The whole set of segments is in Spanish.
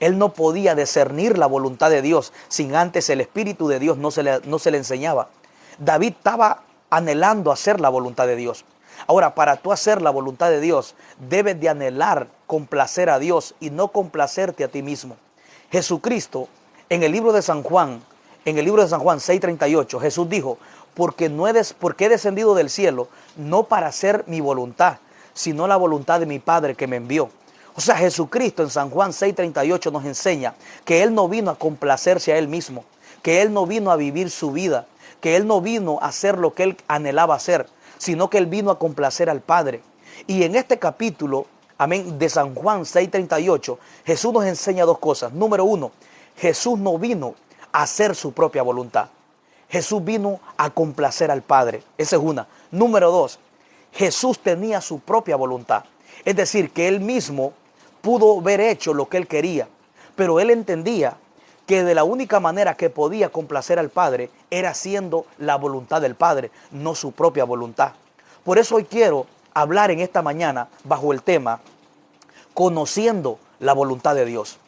Él no podía discernir la voluntad de Dios sin antes el Espíritu de Dios no se le enseñaba. David estaba anhelando hacer la voluntad de Dios. Ahora, para tú hacer la voluntad de Dios, debes de anhelar complacer a Dios y no complacerte a ti mismo. Jesucristo, en el libro de San Juan 6:38, Jesús dijo, porque he descendido del cielo, no para hacer mi voluntad, sino la voluntad de mi Padre que me envió. O sea, Jesucristo en San Juan 6:38 nos enseña que Él no vino a complacerse a Él mismo, que Él no vino a vivir su vida, que Él no vino a hacer lo que Él anhelaba hacer, sino que Él vino a complacer al Padre. Y en este capítulo, amén, de San Juan 6:38, Jesús nos enseña dos cosas. Número uno, Jesús no vino a hacer su propia voluntad. Jesús vino a complacer al Padre. Esa es una. Número dos, Jesús tenía su propia voluntad. Es decir, que Él mismo pudo haber hecho lo que Él quería, pero Él entendía que de la única manera que podía complacer al Padre era haciendo la voluntad del Padre, no su propia voluntad. Por eso hoy quiero hablar en esta mañana bajo el tema conociendo la voluntad de Dios.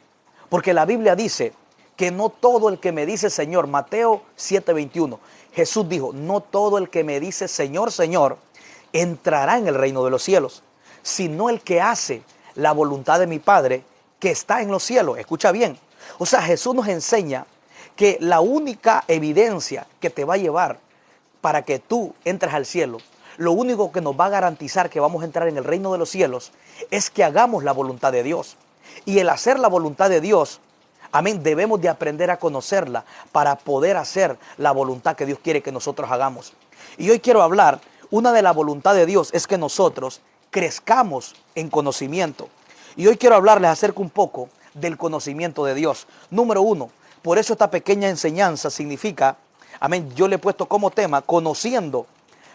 Porque la Biblia dice que no todo el que me dice Señor, Mateo 7:21, Jesús dijo, no todo el que me dice Señor, Señor, entrará en el reino de los cielos, sino el que hace la voluntad de mi Padre que está en los cielos. Escucha bien. O sea, Jesús nos enseña que la única evidencia que te va a llevar para que tú entres al cielo, lo único que nos va a garantizar que vamos a entrar en el reino de los cielos, es que hagamos la voluntad de Dios. Y el hacer la voluntad de Dios, amén, debemos de aprender a conocerla para poder hacer la voluntad que Dios quiere que nosotros hagamos. Y hoy quiero hablar, una de la voluntad de Dios es que nosotros crezcamos en conocimiento. Y hoy quiero hablarles acerca un poco del conocimiento de Dios. Número uno, por eso esta pequeña enseñanza significa, amén, yo le he puesto como tema, conociendo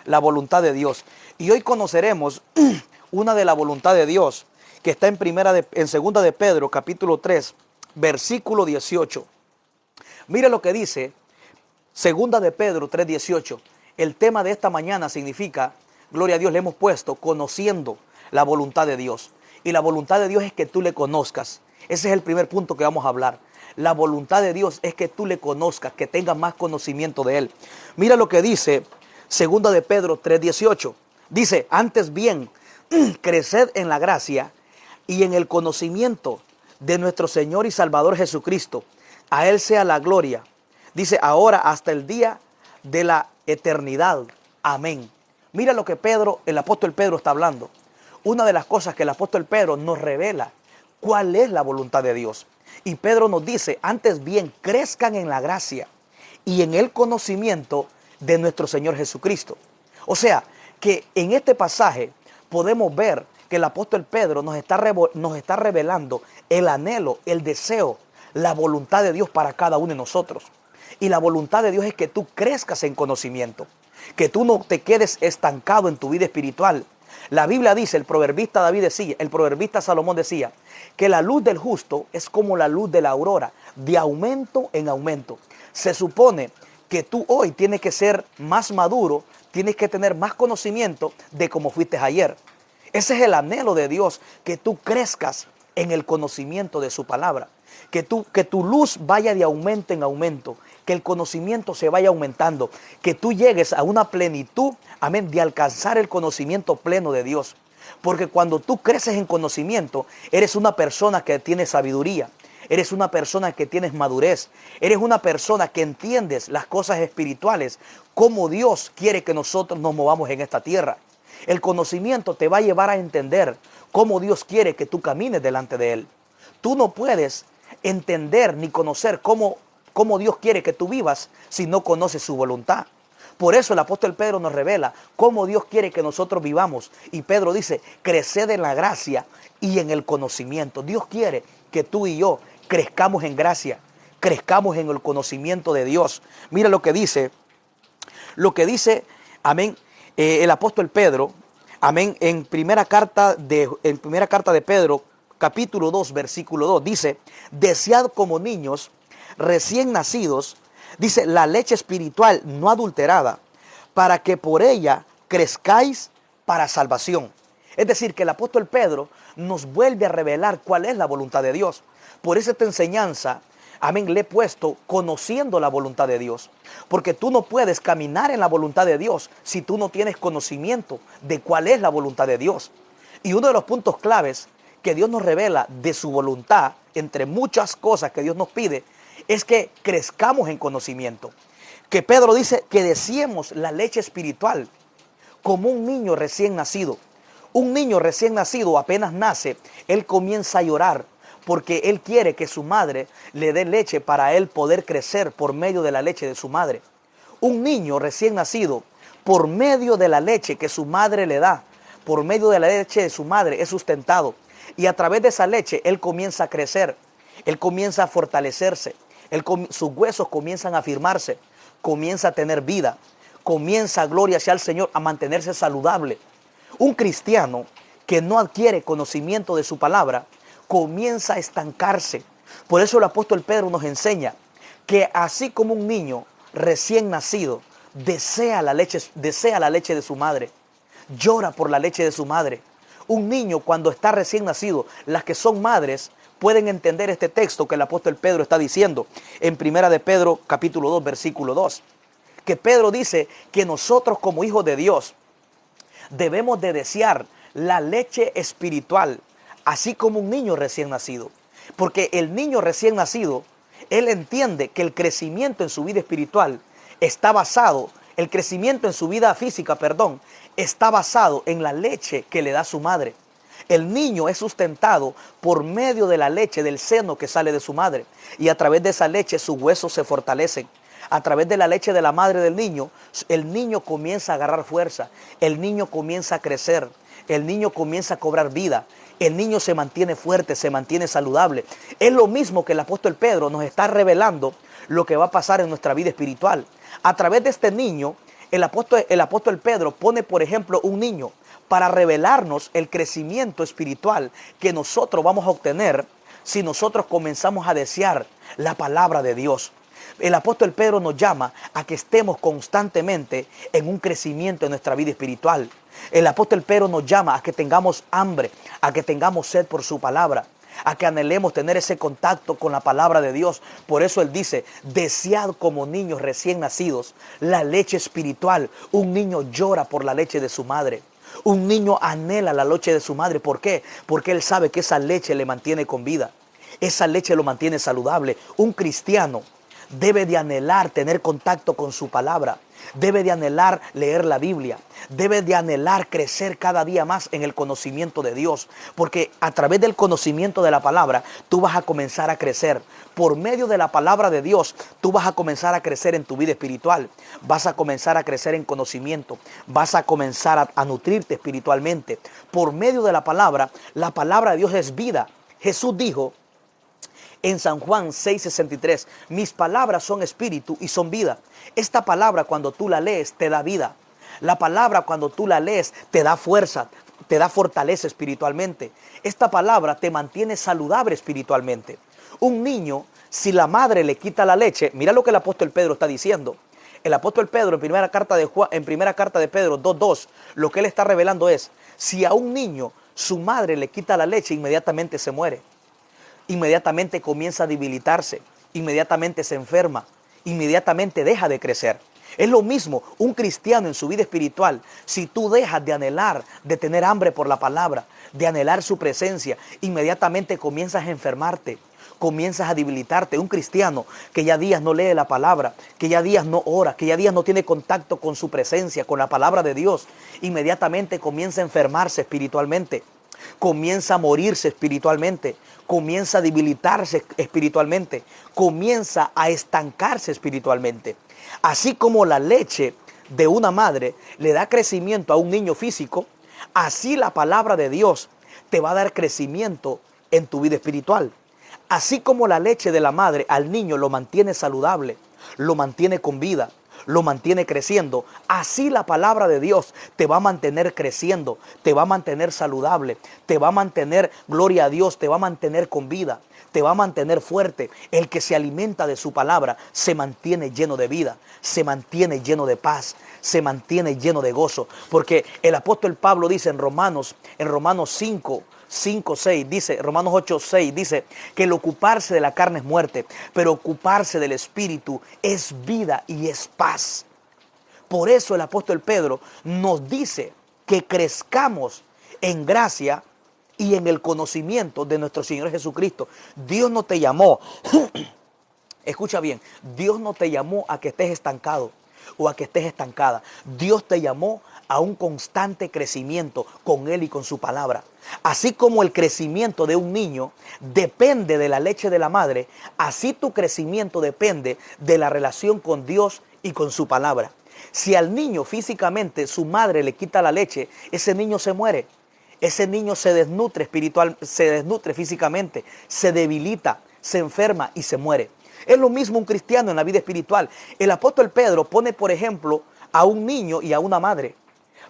la voluntad de Dios. Y hoy conoceremos una de la voluntad de Dios que está en segunda de Pedro, capítulo 3, versículo 18. Mire lo que dice segunda de Pedro 3:18. El tema de esta mañana significa, gloria a Dios, le hemos puesto conociendo la voluntad de Dios. Y la voluntad de Dios es que tú le conozcas. Ese es el primer punto que vamos a hablar. La voluntad de Dios es que tú le conozcas, que tengas más conocimiento de Él. Mira lo que dice segunda de Pedro 3:18. Dice, antes bien, creced en la gracia y en el conocimiento de nuestro Señor y Salvador Jesucristo. A Él sea la gloria. Dice, ahora hasta el día de la eternidad. Amén. Mira lo que el apóstol Pedro está hablando. Una de las cosas que el apóstol Pedro nos revela, cuál es la voluntad de Dios. Y Pedro nos dice, antes bien, crezcan en la gracia y en el conocimiento de nuestro Señor Jesucristo. O sea, que en este pasaje podemos ver que el apóstol Pedro nos está revelando el anhelo, el deseo, la voluntad de Dios para cada uno de nosotros. Y la voluntad de Dios es que tú crezcas en conocimiento, que tú no te quedes estancado en tu vida espiritual. La Biblia dice, el proverbista Salomón decía, que la luz del justo es como la luz de la aurora, de aumento en aumento. Se supone que tú hoy tienes que ser más maduro, tienes que tener más conocimiento de cómo fuiste ayer. Ese es el anhelo de Dios, que tú crezcas en el conocimiento de su palabra, que tu luz vaya de aumento en aumento, que el conocimiento se vaya aumentando, que tú llegues a una plenitud, amén, de alcanzar el conocimiento pleno de Dios. Porque cuando tú creces en conocimiento, eres una persona que tiene sabiduría, eres una persona que tienes madurez, eres una persona que entiendes las cosas espirituales, cómo Dios quiere que nosotros nos movamos en esta tierra. El conocimiento te va a llevar a entender cómo Dios quiere que tú camines delante de Él. Tú no puedes entender ni conocer cómo Dios quiere que tú vivas si no conoces su voluntad. Por eso el apóstol Pedro nos revela cómo Dios quiere que nosotros vivamos. Y Pedro dice, creced en la gracia y en el conocimiento. Dios quiere que tú y yo crezcamos en gracia, crezcamos en el conocimiento de Dios. Mira lo que dice, amén, el apóstol Pedro, amén, en primera carta de Pedro, capítulo 2, versículo 2, dice, desead como niños recién nacidos, dice, la leche espiritual no adulterada, para que por ella crezcáis para salvación. Es decir, que el apóstol Pedro nos vuelve a revelar cuál es la voluntad de Dios. Por eso esta enseñanza, amén, le he puesto conociendo la voluntad de Dios. Porque tú no puedes caminar en la voluntad de Dios si tú no tienes conocimiento de cuál es la voluntad de Dios. Y uno de los puntos claves que Dios nos revela de su voluntad, entre muchas cosas que Dios nos pide, es que crezcamos en conocimiento. Que Pedro dice que deseemos la leche espiritual como un niño recién nacido. Un niño recién nacido apenas nace, él comienza a llorar porque él quiere que su madre le dé leche para él poder crecer por medio de la leche de su madre. Un niño recién nacido, por medio de la leche que su madre le da, por medio de la leche de su madre es sustentado. Y a través de esa leche él comienza a crecer, él comienza a fortalecerse, sus huesos comienzan a afirmarse, comienza a tener vida, comienza, gloria sea al Señor, a mantenerse saludable. Un cristiano que no adquiere conocimiento de su palabra comienza a estancarse. Por eso el apóstol Pedro nos enseña que así como un niño recién nacido desea la leche de su madre, llora por la leche de su madre. Un niño cuando está recién nacido, las que son madres pueden entender este texto que el apóstol Pedro está diciendo en Primera de Pedro capítulo 2 versículo 2. Que Pedro dice que nosotros como hijos de Dios debemos de desear la leche espiritual, así como un niño recién nacido. Porque el niño recién nacido, él entiende que el crecimiento en su vida espiritual está basado, el crecimiento en su vida física, perdón, está basado en la leche que le da su madre. El niño es sustentado por medio de la leche del seno que sale de su madre. Y a través de esa leche sus huesos se fortalecen. A través de la leche de la madre del niño, el niño comienza a agarrar fuerza, el niño comienza a crecer, el niño comienza a cobrar vida, el niño se mantiene fuerte, se mantiene saludable. Es lo mismo que el apóstol Pedro nos está revelando lo que va a pasar en nuestra vida espiritual. A través de este niño, el apóstol Pedro pone, por ejemplo, un niño para revelarnos el crecimiento espiritual que nosotros vamos a obtener si nosotros comenzamos a desear la palabra de Dios. El apóstol Pedro nos llama a que estemos constantemente en un crecimiento en nuestra vida espiritual. El apóstol Pedro nos llama a que tengamos hambre, a que tengamos sed por su palabra, a que anhelemos tener ese contacto con la palabra de Dios. Por eso él dice, desead como niños recién nacidos la leche espiritual. Un niño llora por la leche de su madre. Un niño anhela la leche de su madre. ¿Por qué? Porque él sabe que esa leche le mantiene con vida. Esa leche lo mantiene saludable. Un cristiano debe de anhelar tener contacto con su palabra, debe de anhelar leer la Biblia, debe de anhelar crecer cada día más en el conocimiento de Dios, porque a través del conocimiento de la palabra tú vas a comenzar a crecer. Por medio de la palabra de Dios tú vas a comenzar a crecer en tu vida espiritual, vas a comenzar a crecer en conocimiento, vas a comenzar a nutrirte espiritualmente. Por medio de la palabra de Dios es vida. Jesús dijo en San Juan 6:63, mis palabras son espíritu y son vida. Esta palabra cuando tú la lees te da vida. La palabra cuando tú la lees te da fuerza, te da fortaleza espiritualmente. Esta palabra te mantiene saludable espiritualmente. Un niño, si la madre le quita la leche, mira lo que el apóstol Pedro está diciendo. El apóstol Pedro en primera carta de Pedro 2:2, lo que él está revelando es, si a un niño su madre le quita la leche, inmediatamente se muere. Inmediatamente comienza a debilitarse, inmediatamente se enferma, inmediatamente deja de crecer. Es lo mismo un cristiano en su vida espiritual. Si tú dejas de anhelar, de tener hambre por la palabra, de anhelar su presencia, inmediatamente comienzas a enfermarte, comienzas a debilitarte. Un cristiano que ya días no lee la palabra, que ya días no ora, que ya días no tiene contacto con su presencia, con la palabra de Dios, inmediatamente comienza a enfermarse espiritualmente, comienza a morirse espiritualmente, comienza a debilitarse espiritualmente, comienza a estancarse espiritualmente. Así como la leche de una madre le da crecimiento a un niño físico, así la palabra de Dios te va a dar crecimiento en tu vida espiritual. Así como la leche de la madre al niño lo mantiene saludable, lo mantiene con vida, lo mantiene creciendo. Así la palabra de Dios te va a mantener creciendo, te va a mantener saludable, te va a mantener, gloria a Dios, te va a mantener con vida, te va a mantener fuerte. El que se alimenta de su palabra se mantiene lleno de vida, se mantiene lleno de paz, se mantiene lleno de gozo. Porque el apóstol Pablo dice en Romanos 6, dice, Romanos 8, 6, dice que el ocuparse de la carne es muerte, pero ocuparse del Espíritu es vida y es paz. Por eso el apóstol Pedro nos dice que crezcamos en gracia y en el conocimiento de nuestro Señor Jesucristo. Dios no te llamó, escucha bien, Dios no te llamó a que estés estancado o a que estés estancada. Dios te llamó a un constante crecimiento con Él y con su palabra. Así como el crecimiento de un niño depende de la leche de la madre, así tu crecimiento depende de la relación con Dios y con su palabra. Si al niño físicamente su madre le quita la leche, ese niño se muere. Ese niño se desnutre se desnutre físicamente, se debilita, se enferma y se muere. Es lo mismo un cristiano en la vida espiritual. El apóstol Pedro pone, por ejemplo, a un niño y a una madre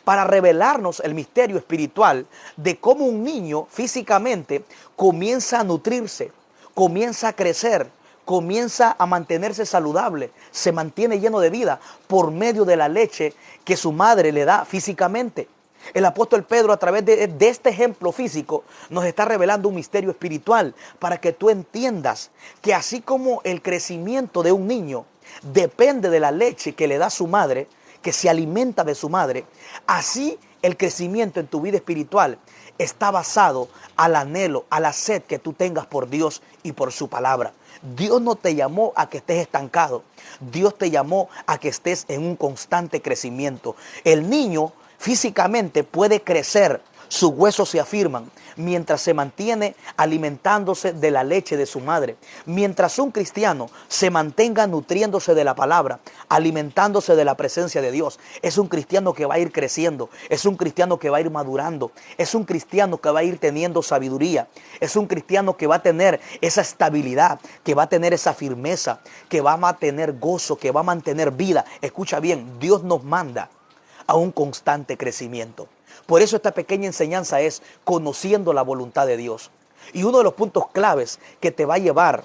para revelarnos el misterio espiritual de cómo un niño físicamente comienza a nutrirse, comienza a crecer, comienza a mantenerse saludable, se mantiene lleno de vida por medio de la leche que su madre le da físicamente. El apóstol Pedro, a través de este ejemplo físico, nos está revelando un misterio espiritual para que tú entiendas que así como el crecimiento de un niño depende de la leche que le da su madre, que se alimenta de su madre, así el crecimiento en tu vida espiritual está basado al anhelo, a la sed que tú tengas por Dios y por su palabra. Dios no te llamó a que estés estancado. Dios te llamó a que estés en un constante crecimiento. El niño físicamente puede crecer, sus huesos se afirman mientras se mantiene alimentándose de la leche de su madre. Mientras un cristiano se mantenga nutriéndose de la palabra, alimentándose de la presencia de Dios, es un cristiano que va a ir creciendo, es un cristiano que va a ir madurando, es un cristiano que va a ir teniendo sabiduría, es un cristiano que va a tener esa estabilidad, que va a tener esa firmeza, que va a mantener gozo, que va a mantener vida. Escucha bien, Dios nos manda a un constante crecimiento. Por eso esta pequeña enseñanza es conociendo la voluntad de Dios. Y uno de los puntos claves que te va a llevar,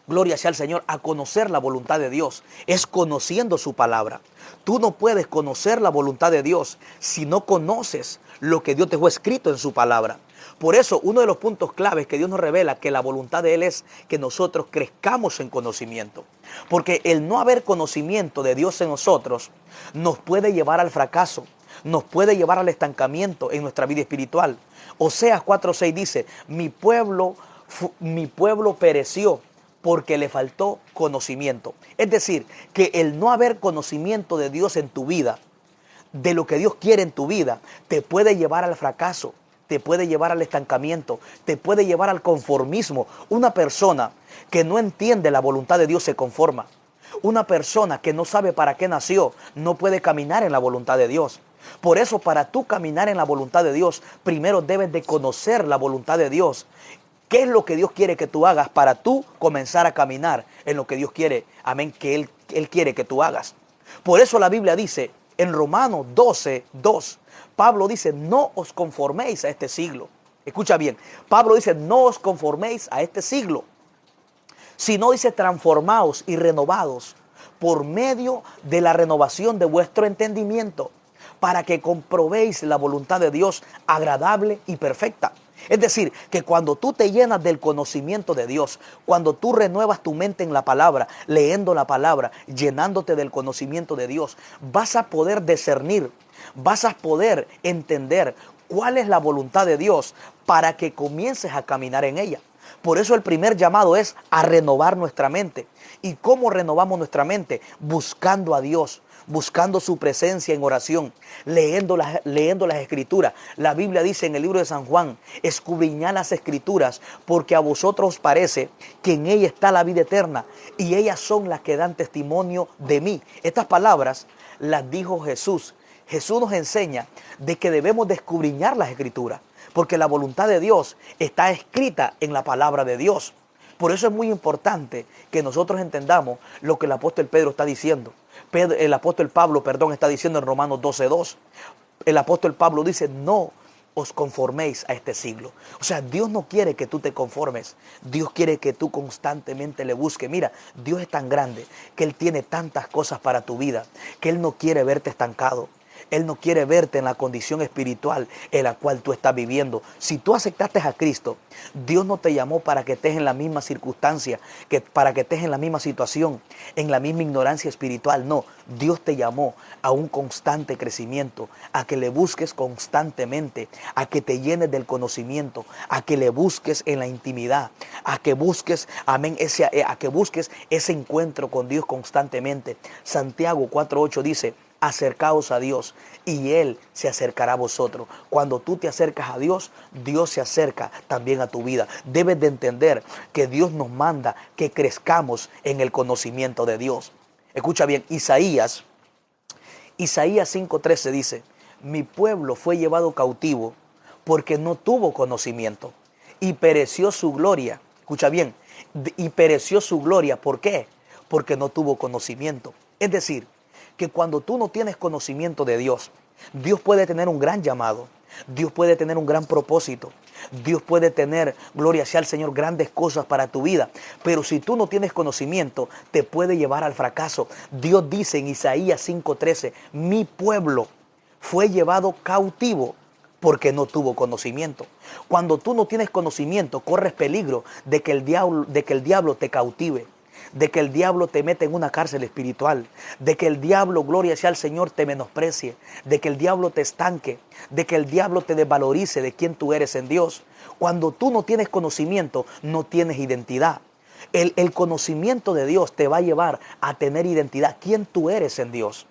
gloria sea al Señor, a conocer la voluntad de Dios es conociendo su palabra. Tú no puedes conocer la voluntad de Dios si no conoces lo que Dios dejó escrito en su palabra. Por eso, uno de los puntos claves que Dios nos revela que la voluntad de Él es que nosotros crezcamos en conocimiento. Porque el no haber conocimiento de Dios en nosotros nos puede llevar al fracaso, nos puede llevar al estancamiento en nuestra vida espiritual. Oseas 4:6 dice, mi pueblo pereció porque le faltó conocimiento. Es decir, que el no haber conocimiento de Dios en tu vida, de lo que Dios quiere en tu vida, te puede llevar al fracaso, te puede llevar al estancamiento, te puede llevar al conformismo. Una persona que no entiende la voluntad de Dios se conforma. Una persona que no sabe para qué nació no puede caminar en la voluntad de Dios. Por eso, para tú caminar en la voluntad de Dios, primero debes de conocer la voluntad de Dios. ¿Qué es lo que Dios quiere que tú hagas para tú comenzar a caminar en lo que Dios quiere? Amén, que Él quiere que tú hagas. Por eso la Biblia dice en Romanos 12:2, Pablo dice, no os conforméis a este siglo. Escucha bien, Pablo dice, no os conforméis a este siglo, sino dice, transformaos y renovados por medio de la renovación de vuestro entendimiento, para que comprobéis la voluntad de Dios agradable y perfecta. Es decir, que cuando tú te llenas del conocimiento de Dios, cuando tú renuevas tu mente en la palabra, leyendo la palabra, llenándote del conocimiento de Dios, vas a poder discernir, vas a poder entender cuál es la voluntad de Dios para que comiences a caminar en ella. Por eso el primer llamado es a renovar nuestra mente. ¿Y cómo renovamos nuestra mente? Buscando a Dios, buscando su presencia en oración, leyendo las escrituras. La Biblia dice en el libro de San Juan, escudriñad las escrituras, porque a vosotros os parece que en ella está la vida eterna, y ellas son las que dan testimonio de mí. Estas palabras las dijo Jesús. Jesús nos enseña de que debemos de escudriñar las escrituras, porque la voluntad de Dios está escrita en la palabra de Dios. Por eso es muy importante que nosotros entendamos lo que el apóstol Pedro está diciendo. El apóstol Pablo, está diciendo en Romanos 12:2. El apóstol Pablo dice, no os conforméis a este siglo. O sea, Dios no quiere que tú te conformes. Dios quiere que tú constantemente le busques. Mira, Dios es tan grande que Él tiene tantas cosas para tu vida, que Él no quiere verte estancado. Él no quiere verte en la condición espiritual en la cual tú estás viviendo. Si tú aceptaste a Cristo, Dios no te llamó para que estés en la misma circunstancia, para que estés en la misma situación, en la misma ignorancia espiritual. No, Dios te llamó a un constante crecimiento, a que le busques constantemente, a que te llenes del conocimiento, a que le busques en la intimidad, a que busques, amén, a que busques ese encuentro con Dios constantemente. Santiago 4:8 dice, acercaos a Dios y Él se acercará a vosotros. Cuando tú te acercas a Dios, Dios se acerca también a tu vida. Debes de entender que Dios nos manda que crezcamos en el conocimiento de Dios. Escucha bien, Isaías 5:13 dice, mi pueblo fue llevado cautivo porque no tuvo conocimiento y pereció su gloria. Escucha bien, y pereció su gloria. ¿Por qué? Porque no tuvo conocimiento. Es decir, que cuando tú no tienes conocimiento de Dios, Dios puede tener un gran llamado, Dios puede tener un gran propósito, Dios puede tener, gloria sea al Señor, grandes cosas para tu vida, pero si tú no tienes conocimiento, te puede llevar al fracaso. Dios dice en Isaías 5:13, mi pueblo fue llevado cautivo porque no tuvo conocimiento. Cuando tú no tienes conocimiento, corres peligro de que el diablo te cautive, de que el diablo te mete en una cárcel espiritual, de que el diablo, gloria sea al Señor, te menosprecie, de que el diablo te estanque, de que el diablo te desvalorice de quién tú eres en Dios. Cuando tú no tienes conocimiento, no tienes identidad. El conocimiento de Dios te va a llevar a tener identidad, quién tú eres en Dios,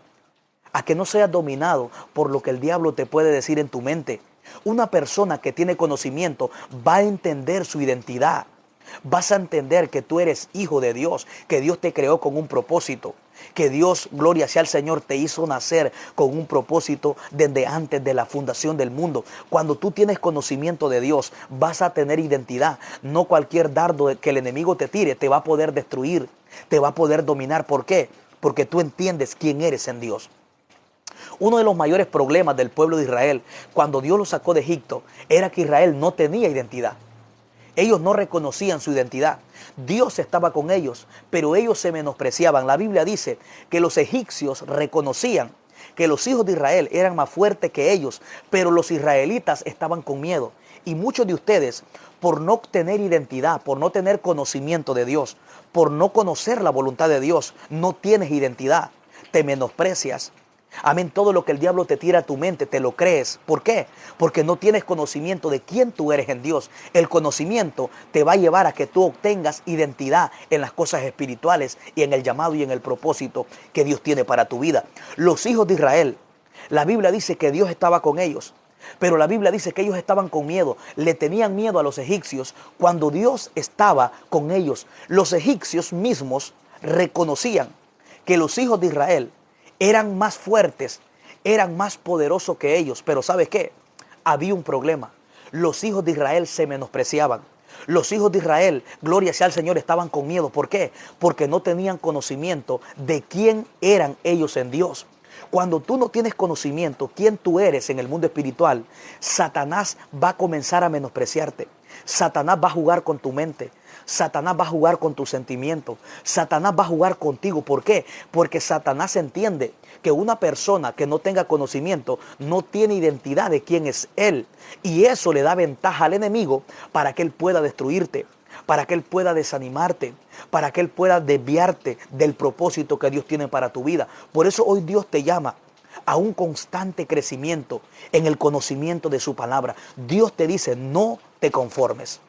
a que no seas dominado por lo que el diablo te puede decir en tu mente. Una persona que tiene conocimiento va a entender su identidad. Vas a entender que tú eres hijo de Dios, que Dios te creó con un propósito, que Dios, gloria sea al Señor, te hizo nacer con un propósito desde antes de la fundación del mundo. Cuando tú tienes conocimiento de Dios, vas a tener identidad. No cualquier dardo que el enemigo te tire te va a poder destruir, te va a poder dominar. ¿Por qué? Porque tú entiendes quién eres en Dios. Uno de los mayores problemas del pueblo de Israel, cuando Dios lo sacó de Egipto, era que Israel no tenía identidad. Ellos no reconocían su identidad. Dios estaba con ellos, pero ellos se menospreciaban. La Biblia dice que los egipcios reconocían que los hijos de Israel eran más fuertes que ellos, pero los israelitas estaban con miedo. Y muchos de ustedes, por no tener identidad, por no tener conocimiento de Dios, por no conocer la voluntad de Dios, no tienes identidad, te menosprecias. Amén, todo lo que el diablo te tira a tu mente, te lo crees. ¿Por qué? Porque no tienes conocimiento de quién tú eres en Dios. El conocimiento te va a llevar a que tú obtengas identidad en las cosas espirituales y en el llamado y en el propósito que Dios tiene para tu vida. Los hijos de Israel, la Biblia dice que Dios estaba con ellos, pero la Biblia dice que ellos estaban con miedo, le tenían miedo a los egipcios cuando Dios estaba con ellos. Los egipcios mismos reconocían que los hijos de Israel eran más fuertes, eran más poderosos que ellos. Pero ¿sabes qué? Había un problema. Los hijos de Israel se menospreciaban. Los hijos de Israel, gloria sea al Señor, estaban con miedo. ¿Por qué? Porque no tenían conocimiento de quién eran ellos en Dios. Cuando tú no tienes conocimiento quién tú eres en el mundo espiritual, Satanás va a comenzar a menospreciarte. Satanás va a jugar con tu mente. Satanás va a jugar con tus sentimientos. Satanás va a jugar contigo. ¿Por qué? Porque Satanás entiende que una persona que no tenga conocimiento no tiene identidad de quién es él. Y eso le da ventaja al enemigo para que él pueda destruirte, para que él pueda desanimarte, para que él pueda desviarte del propósito que Dios tiene para tu vida. Por eso hoy Dios te llama a un constante crecimiento en el conocimiento de su palabra. Dios te dice, no te conformes.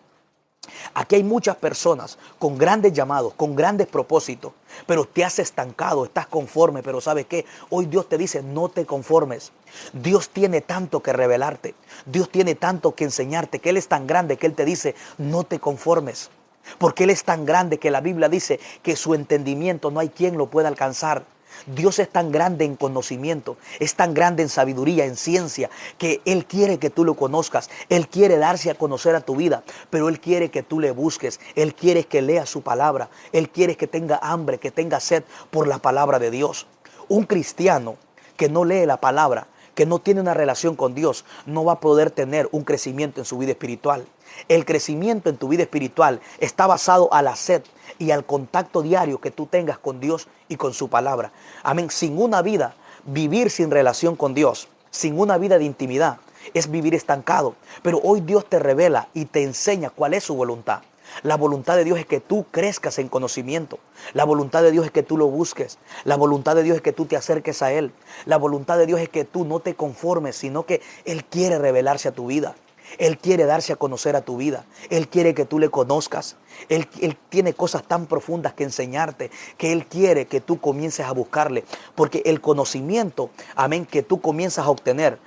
Aquí hay muchas personas con grandes llamados, con grandes propósitos, pero te has estancado, estás conforme. Pero ¿sabes qué? Hoy Dios te dice, no te conformes. Dios tiene tanto que revelarte, Dios tiene tanto que enseñarte, que Él es tan grande que Él te dice, no te conformes. Porque Él es tan grande que la Biblia dice que su entendimiento no hay quien lo pueda alcanzar. Dios es tan grande en conocimiento, es tan grande en sabiduría, en ciencia, que Él quiere que tú lo conozcas. Él quiere darse a conocer a tu vida, pero Él quiere que tú le busques. Él quiere que leas su palabra. Él quiere que tenga hambre, que tenga sed por la palabra de Dios. Un cristiano que no lee la palabra, que no tiene una relación con Dios, no va a poder tener un crecimiento en su vida espiritual. El crecimiento en tu vida espiritual está basado a la sed y al contacto diario que tú tengas con Dios y con su palabra. Amén. Sin una vida, vivir sin relación con Dios, sin una vida de intimidad, es vivir estancado. Pero hoy Dios te revela y te enseña cuál es su voluntad. La voluntad de Dios es que tú crezcas en conocimiento. La voluntad de Dios es que tú lo busques. La voluntad de Dios es que tú te acerques a Él. La voluntad de Dios es que tú no te conformes, sino que Él quiere revelarse a tu vida. Él quiere darse a conocer a tu vida. Él quiere que tú le conozcas. Él tiene cosas tan profundas que enseñarte, que Él quiere que tú comiences a buscarle. Porque el conocimiento, amén, que tú comienzas a obtener,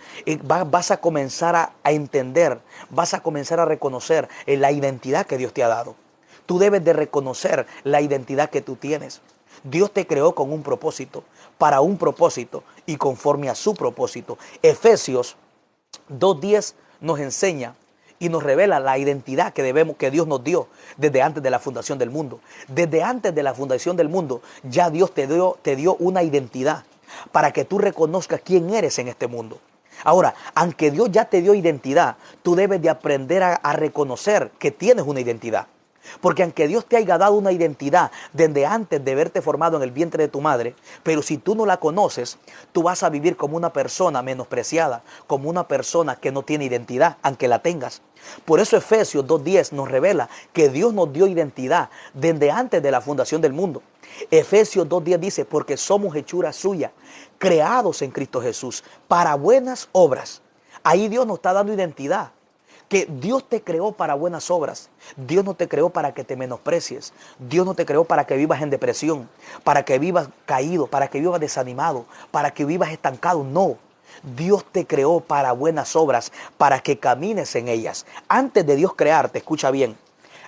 vas a comenzar a entender, vas a comenzar a reconocer la identidad que Dios te ha dado. Tú debes de reconocer la identidad que tú tienes. Dios te creó con un propósito, para un propósito y conforme a su propósito. Efesios 2:10 nos enseña y nos revela la identidad que Dios nos dio desde antes de la fundación del mundo. Desde antes de la fundación del mundo ya Dios te dio una identidad para que tú reconozcas quién eres en este mundo. Ahora, aunque Dios ya te dio identidad, tú debes de aprender a reconocer que tienes una identidad. Porque aunque Dios te haya dado una identidad desde antes de verte formado en el vientre de tu madre, pero si tú no la conoces, tú vas a vivir como una persona menospreciada, como una persona que no tiene identidad, aunque la tengas. Por eso Efesios 2:10 nos revela que Dios nos dio identidad desde antes de la fundación del mundo. Efesios 2:10 dice, porque somos hechura suya, creados en Cristo Jesús, para buenas obras. Ahí Dios nos está dando identidad. Que Dios te creó para buenas obras. Dios no te creó para que te menosprecies. Dios no te creó para que vivas en depresión, para que vivas caído, para que vivas desanimado, para que vivas estancado. No. Dios te creó para buenas obras, para que camines en ellas. Antes de Dios crearte, escucha bien,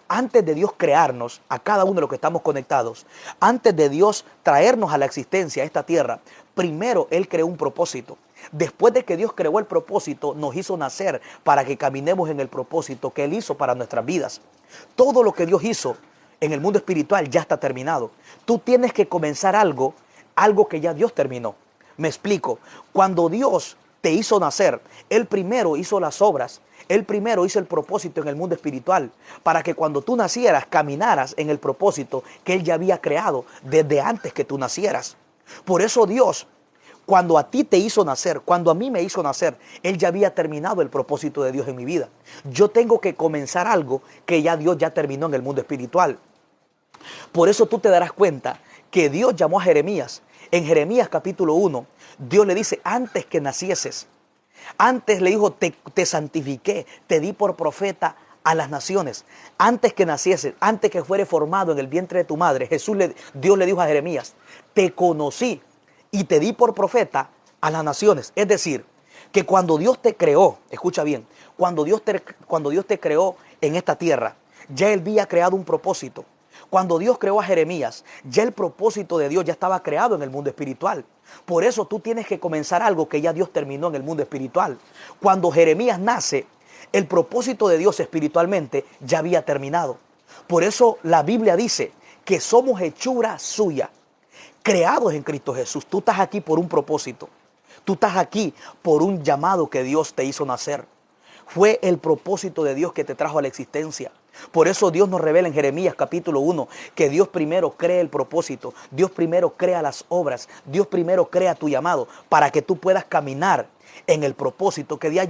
antes de Dios crearnos, a cada uno de los que estamos conectados, antes de Dios traernos a la existencia, a esta tierra, primero Él creó un propósito. Después de que Dios creó el propósito, nos hizo nacer para que caminemos en el propósito que Él hizo para nuestras vidas. Todo lo que Dios hizo en el mundo espiritual ya está terminado. Tú tienes que comenzar algo que ya Dios terminó. Me explico. Cuando Dios te hizo nacer, Él primero hizo las obras. Él primero hizo el propósito en el mundo espiritual para que cuando tú nacieras, caminaras en el propósito que Él ya había creado desde antes que tú nacieras. Por eso Dios, cuando a ti te hizo nacer, cuando a mí me hizo nacer, Él ya había terminado el propósito de Dios en mi vida. Yo tengo que comenzar algo que ya Dios ya terminó en el mundo espiritual. Por eso tú te darás cuenta que Dios llamó a Jeremías. En Jeremías capítulo 1, Dios le dice, antes que nacieses, antes le dijo, te santifiqué, te di por profeta a las naciones. Antes que nacieses, antes que fuere formado en el vientre de tu madre, Dios le dijo a Jeremías, te conocí y te di por profeta a las naciones. Es decir, que cuando Dios te creó, escucha bien, cuando Dios te creó en esta tierra, ya Él había creado un propósito. Cuando Dios creó a Jeremías, ya el propósito de Dios ya estaba creado en el mundo espiritual. Por eso tú tienes que comenzar algo que ya Dios terminó en el mundo espiritual. Cuando Jeremías nace, el propósito de Dios espiritualmente ya había terminado. Por eso la Biblia dice que somos hechura suya, creados en Cristo Jesús. Tú estás aquí por un propósito. Tú estás aquí por un llamado que Dios te hizo nacer. Fue el propósito de Dios que te trajo a la existencia. Por eso Dios nos revela en Jeremías capítulo 1 que Dios primero crea el propósito, Dios primero crea las obras, Dios primero crea tu llamado para que tú puedas caminar en el propósito que ya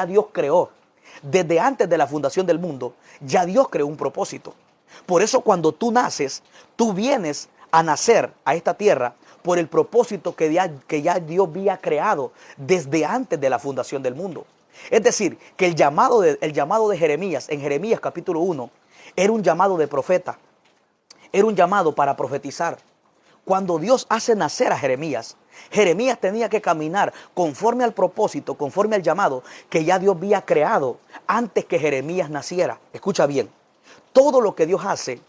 Dios creó. Desde antes de la fundación del mundo, ya Dios creó un propósito. Por eso cuando tú naces, tú vienes a nacer a esta tierra por el propósito que ya Dios había creado desde antes de la fundación del mundo. Es decir, que el llamado de Jeremías, en Jeremías capítulo 1, era un llamado de profeta. Era un llamado para profetizar. Cuando Dios hace nacer a Jeremías, Jeremías tenía que caminar conforme al propósito, conforme al llamado que ya Dios había creado antes que Jeremías naciera. Escucha bien, todo lo que Dios hace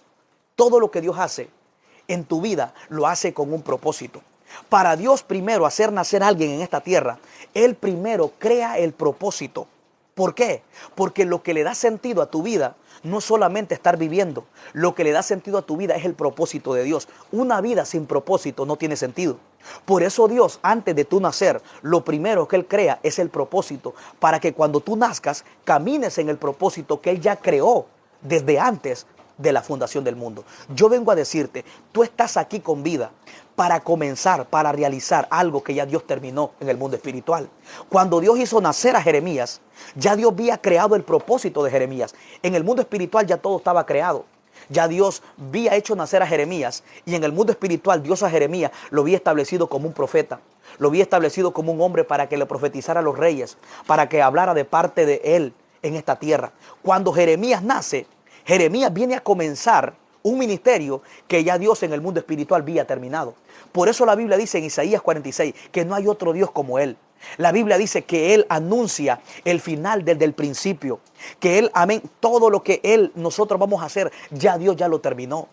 en tu vida, lo hace con un propósito. Para Dios primero hacer nacer a alguien en esta tierra, Él primero crea el propósito. ¿Por qué? Porque lo que le da sentido a tu vida no solamente estar viviendo, lo que le da sentido a tu vida es el propósito de Dios. Una vida sin propósito no tiene sentido. Por eso Dios, antes de tú nacer, lo primero que Él crea es el propósito, para que cuando tú nazcas, camines en el propósito que Él ya creó desde antes de la fundación del mundo. Yo vengo a decirte, tú estás aquí con vida para comenzar, para realizar algo que ya Dios terminó en el mundo espiritual. Cuando Dios hizo nacer a Jeremías, ya Dios había creado el propósito de Jeremías. En el mundo espiritual ya todo estaba creado. Ya Dios había hecho nacer a Jeremías, y en el mundo espiritual Dios a Jeremías lo había establecido como un profeta. Lo había establecido como un hombre para que le profetizara a los reyes, para que hablara de parte de él en esta tierra. Cuando Jeremías nace, Jeremías viene a comenzar un ministerio que ya Dios en el mundo espiritual había terminado. Por eso la Biblia dice en Isaías 46 que no hay otro Dios como Él. La Biblia dice que Él anuncia el final desde el principio. Que Él, amén, todo lo que nosotros vamos a hacer, ya Dios ya lo terminó.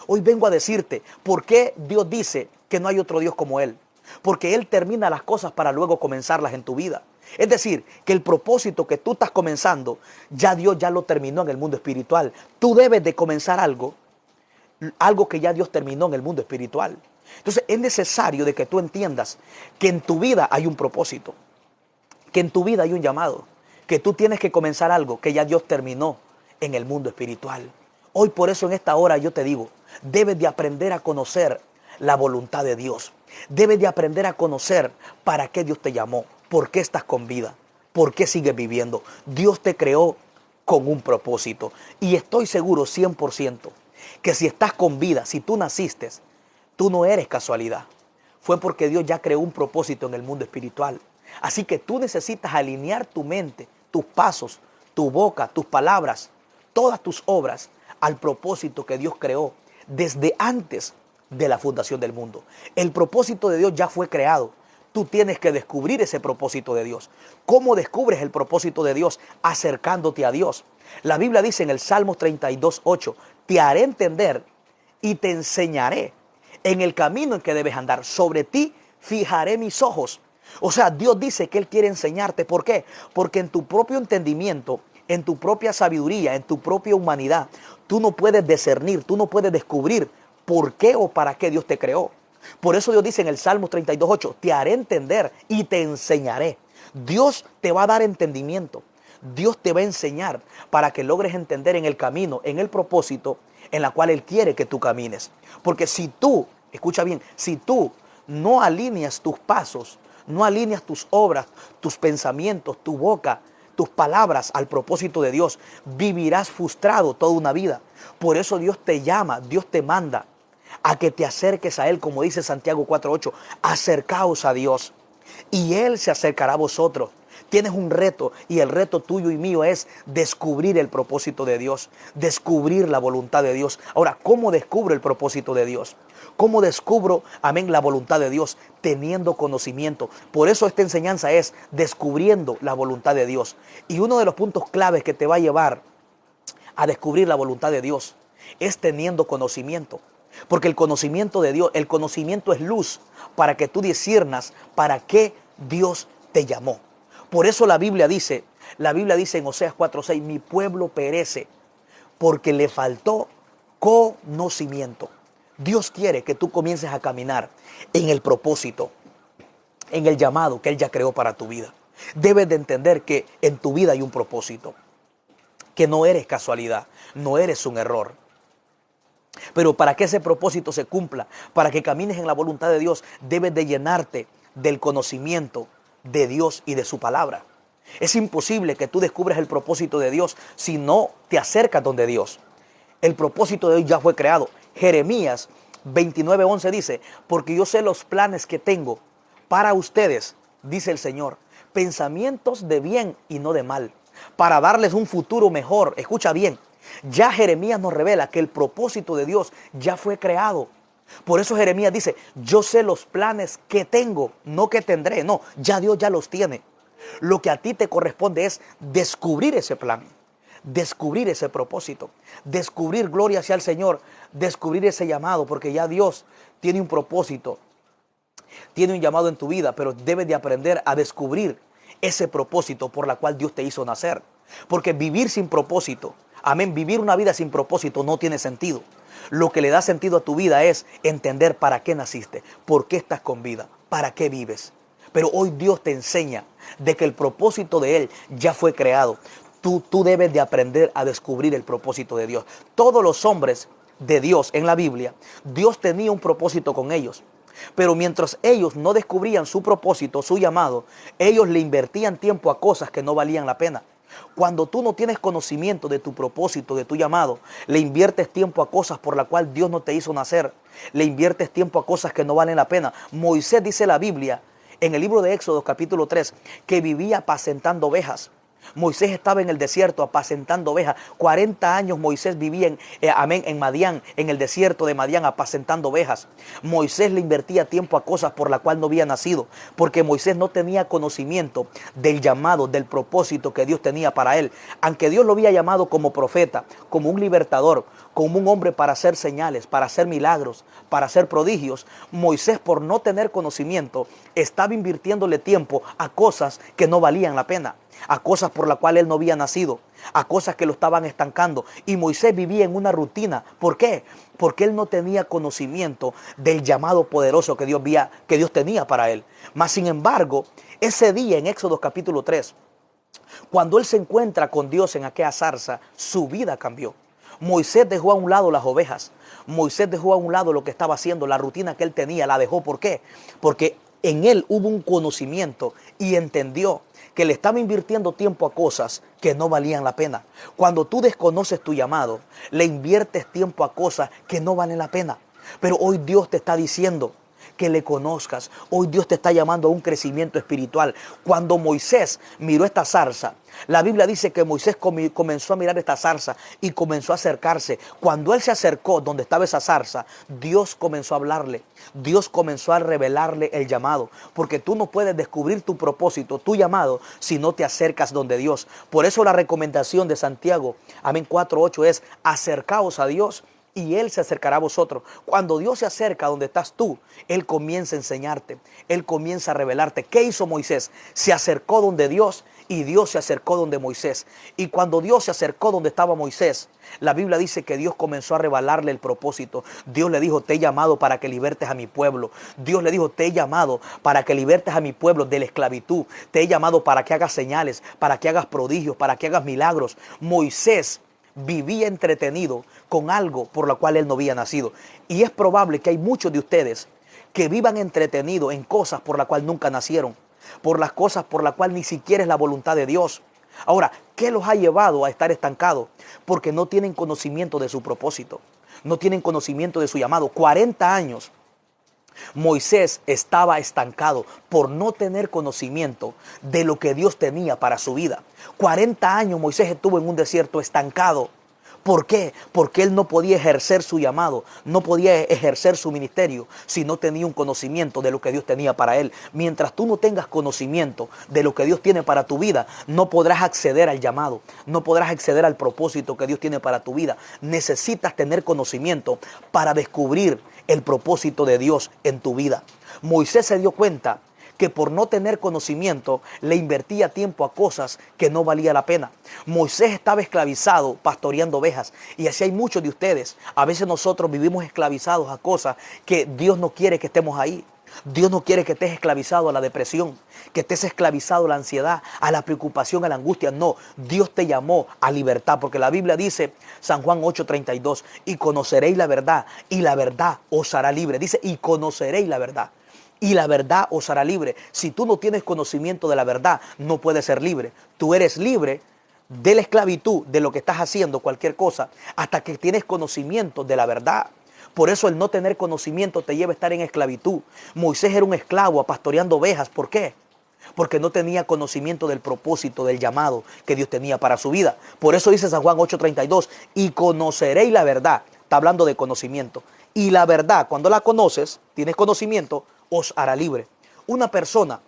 Hoy vengo a decirte, ¿por qué Dios dice que no hay otro Dios como Él? Porque Él termina las cosas para luego comenzarlas en tu vida. Es decir, que el propósito que tú estás comenzando, ya Dios ya lo terminó en el mundo espiritual. Tú debes de comenzar algo que ya Dios terminó en el mundo espiritual. Entonces es necesario de que tú entiendas que en tu vida hay un propósito, que en tu vida hay un llamado, que tú tienes que comenzar algo que ya Dios terminó en el mundo espiritual. Hoy por eso en esta hora yo te digo, debes de aprender a conocer la voluntad de Dios. Debes de aprender a conocer para qué Dios te llamó, por qué estás con vida, por qué sigues viviendo. Dios te creó con un propósito. Y estoy seguro 100% que si estás con vida, si tú naciste, tú no eres casualidad. Fue porque Dios ya creó un propósito en el mundo espiritual. Así que tú necesitas alinear tu mente, tus pasos, tu boca, tus palabras, todas tus obras al propósito que Dios creó desde antes de la fundación del mundo. El propósito de Dios ya fue creado. Tú tienes que descubrir ese propósito de Dios. ¿Cómo descubres el propósito de Dios? Acercándote a Dios. La Biblia dice en el Salmo 32:8, te haré entender y te enseñaré en el camino en que debes andar. Sobre ti fijaré mis ojos. O sea, Dios dice que Él quiere enseñarte. ¿Por qué? Porque en tu propio entendimiento, en tu propia sabiduría, en tu propia humanidad, tú no puedes discernir, tú no puedes descubrir por qué o para qué Dios te creó. Por eso Dios dice en el Salmo 32:8, te haré entender y te enseñaré. Dios te va a dar entendimiento. Dios te va a enseñar para que logres entender en el camino, en el propósito en la cual Él quiere que tú camines. Porque si tú, escucha bien, si tú no alineas tus pasos, no alineas tus obras, tus pensamientos, tu boca, tus palabras al propósito de Dios, vivirás frustrado toda una vida. Por eso Dios te llama, Dios te manda a que te acerques a Él, como dice Santiago 4:8, acercaos a Dios y Él se acercará a vosotros. Tienes un reto y el reto tuyo y mío es descubrir el propósito de Dios, descubrir la voluntad de Dios. Ahora, ¿cómo descubro el propósito de Dios? ¿Cómo descubro, amén, la voluntad de Dios? Teniendo conocimiento. Por eso esta enseñanza es descubriendo la voluntad de Dios. Y uno de los puntos claves que te va a llevar a descubrir la voluntad de Dios es teniendo conocimiento. Porque el conocimiento de Dios, el conocimiento es luz para que tú disciernas para qué Dios te llamó. Por eso la Biblia dice en Oseas 4:6, mi pueblo perece porque le faltó conocimiento. Dios quiere que tú comiences a caminar en el propósito, en el llamado que Él ya creó para tu vida. Debes de entender que en tu vida hay un propósito, que no eres casualidad, no eres un error. Pero para que ese propósito se cumpla, para que camines en la voluntad de Dios, debes de llenarte del conocimiento de Dios y de su palabra. Es imposible que tú descubras el propósito de Dios si no te acercas donde Dios. El propósito de Dios ya fue creado. Jeremías 29:11 dice, porque yo sé los planes que tengo para ustedes, dice el Señor, pensamientos de bien y no de mal, para darles un futuro mejor. Escucha bien, ya Jeremías nos revela que el propósito de Dios ya fue creado. Por eso Jeremías dice, yo sé los planes que tengo, no que tendré, no, ya Dios ya los tiene. Lo que a ti te corresponde es descubrir ese plan, descubrir ese propósito, descubrir, gloria hacia el Señor, descubrir ese llamado, porque ya Dios tiene un propósito, tiene un llamado en tu vida, pero debes de aprender a descubrir ese propósito por la cual Dios te hizo nacer. Porque vivir sin propósito, amén, vivir una vida sin propósito no tiene sentido. Lo que le da sentido a tu vida es entender para qué naciste, por qué estás con vida, para qué vives. Pero hoy Dios te enseña de que el propósito de Él ya fue creado. Tú debes de aprender a descubrir el propósito de Dios. Todos los hombres de Dios en la Biblia, Dios tenía un propósito con ellos. Pero mientras ellos no descubrían su propósito, su llamado, ellos le invertían tiempo a cosas que no valían la pena. Cuando tú no tienes conocimiento de tu propósito, de tu llamado, le inviertes tiempo a cosas por las cuales Dios no te hizo nacer. Le inviertes tiempo a cosas que no valen la pena. Moisés dice la Biblia, en el libro de Éxodo capítulo 3, que vivía apacentando ovejas. Moisés estaba en el desierto apacentando ovejas. 40 años Moisés vivía en Madián, en el desierto de Madián, apacentando ovejas. Moisés le invertía tiempo a cosas por las cuales no había nacido, porque Moisés no tenía conocimiento del llamado, del propósito que Dios tenía para él. Aunque Dios lo había llamado como profeta, como un libertador, como un hombre para hacer señales, para hacer milagros, para hacer prodigios, Moisés, por no tener conocimiento, estaba invirtiéndole tiempo a cosas que no valían la pena, a cosas por las cuales él no había nacido, a cosas que lo estaban estancando. Y Moisés vivía en una rutina. ¿Por qué? Porque él no tenía conocimiento del llamado poderoso que Dios tenía para él. Mas, sin embargo, ese día en Éxodo capítulo 3, cuando él se encuentra con Dios en aquella zarza, su vida cambió. Moisés dejó a un lado las ovejas. Moisés dejó a un lado lo que estaba haciendo, la rutina que él tenía, la dejó. ¿Por qué? Porque en él hubo un conocimiento y entendió que le estaba invirtiendo tiempo a cosas que no valían la pena. Cuando tú desconoces tu llamado, le inviertes tiempo a cosas que no valen la pena. Pero hoy Dios te está diciendo que le conozcas. Hoy Dios te está llamando a un crecimiento espiritual. Cuando Moisés miró esta zarza, la Biblia dice que Moisés comenzó a mirar esta zarza y comenzó a acercarse. Cuando él se acercó donde estaba esa zarza, Dios comenzó a hablarle. Dios comenzó a revelarle el llamado. Porque tú no puedes descubrir tu propósito, tu llamado, si no te acercas donde Dios. Por eso la recomendación de Santiago, amén, 4:8 es: acercaos a Dios y Él se acercará a vosotros. Cuando Dios se acerca donde estás tú, Él comienza a enseñarte. Él comienza a revelarte. ¿Qué hizo Moisés? Se acercó donde Dios y Dios se acercó donde Moisés. Y cuando Dios se acercó donde estaba Moisés, la Biblia dice que Dios comenzó a revelarle el propósito. Dios le dijo: te he llamado para que libertes a mi pueblo. Dios le dijo: te he llamado para que libertes a mi pueblo de la esclavitud. Te he llamado para que hagas señales, para que hagas prodigios, para que hagas milagros. Moisés vivía entretenido con algo por lo cual él no había nacido. Y es probable que hay muchos de ustedes que vivan entretenidos en cosas por las cuales nunca nacieron, por las cosas por las cuales ni siquiera es la voluntad de Dios. Ahora, ¿qué los ha llevado a estar estancados? Porque no tienen conocimiento de su propósito, no tienen conocimiento de su llamado. 40 años Moisés estaba estancado por no tener conocimiento de lo que Dios tenía para su vida. 40 años Moisés estuvo en un desierto estancado. ¿Por qué? Porque él no podía ejercer su llamado, no podía ejercer su ministerio si no tenía un conocimiento de lo que Dios tenía para él. Mientras tú no tengas conocimiento de lo que Dios tiene para tu vida, no podrás acceder al llamado, no podrás acceder al propósito que Dios tiene para tu vida. Necesitas tener conocimiento para descubrir el propósito de Dios en tu vida. Moisés se dio cuenta que por no tener conocimiento le invertía tiempo a cosas que no valía la pena. Moisés estaba esclavizado pastoreando ovejas, y así hay muchos de ustedes. A veces nosotros vivimos esclavizados a cosas que Dios no quiere que estemos ahí. Dios no quiere que estés esclavizado a la depresión, que estés esclavizado a la ansiedad, a la preocupación, a la angustia. No, Dios te llamó a libertad, porque la Biblia dice, San Juan 8:32, y conoceréis la verdad, y la verdad os hará libre. Dice, y conoceréis la verdad, y la verdad os hará libre. Si tú no tienes conocimiento de la verdad, no puedes ser libre. Tú eres libre de la esclavitud, de lo que estás haciendo, cualquier cosa, hasta que tienes conocimiento de la verdad. Por eso el no tener conocimiento te lleva a estar en esclavitud. Moisés era un esclavo pastoreando ovejas. ¿Por qué? Porque no tenía conocimiento del propósito, del llamado que Dios tenía para su vida. Por eso dice San Juan 8:32, y conoceréis la verdad. Está hablando de conocimiento. Y la verdad, cuando la conoces, tienes conocimiento, os hará libre. Una persona,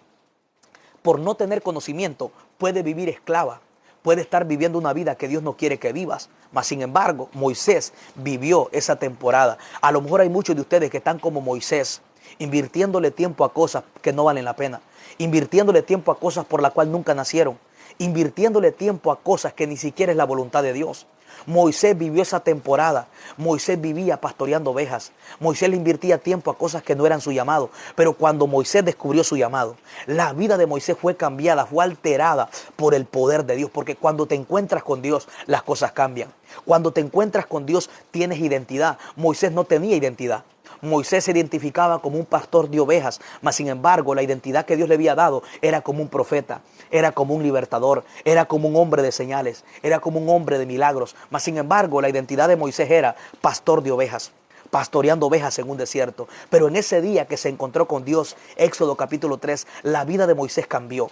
por no tener conocimiento, puede vivir esclava, puede estar viviendo una vida que Dios no quiere que vivas. Mas sin embargo, Moisés vivió esa temporada. A lo mejor hay muchos de ustedes que están como Moisés, invirtiéndole tiempo a cosas que no valen la pena, invirtiéndole tiempo a cosas por las cuales nunca nacieron, invirtiéndole tiempo a cosas que ni siquiera es la voluntad de Dios. Moisés vivió esa temporada. Moisés vivía pastoreando ovejas. Moisés le invertía tiempo a cosas que no eran su llamado. Pero cuando Moisés descubrió su llamado, la vida de Moisés fue cambiada, fue alterada por el poder de Dios. Porque cuando te encuentras con Dios, las cosas cambian. Cuando te encuentras con Dios, tienes identidad. Moisés no tenía identidad. Moisés se identificaba como un pastor de ovejas, mas sin embargo la identidad que Dios le había dado era como un profeta, era como un libertador, era como un hombre de señales, era como un hombre de milagros. Mas sin embargo la identidad de Moisés era pastor de ovejas, pastoreando ovejas en un desierto. Pero en ese día que se encontró con Dios, Éxodo capítulo 3, la vida de Moisés cambió.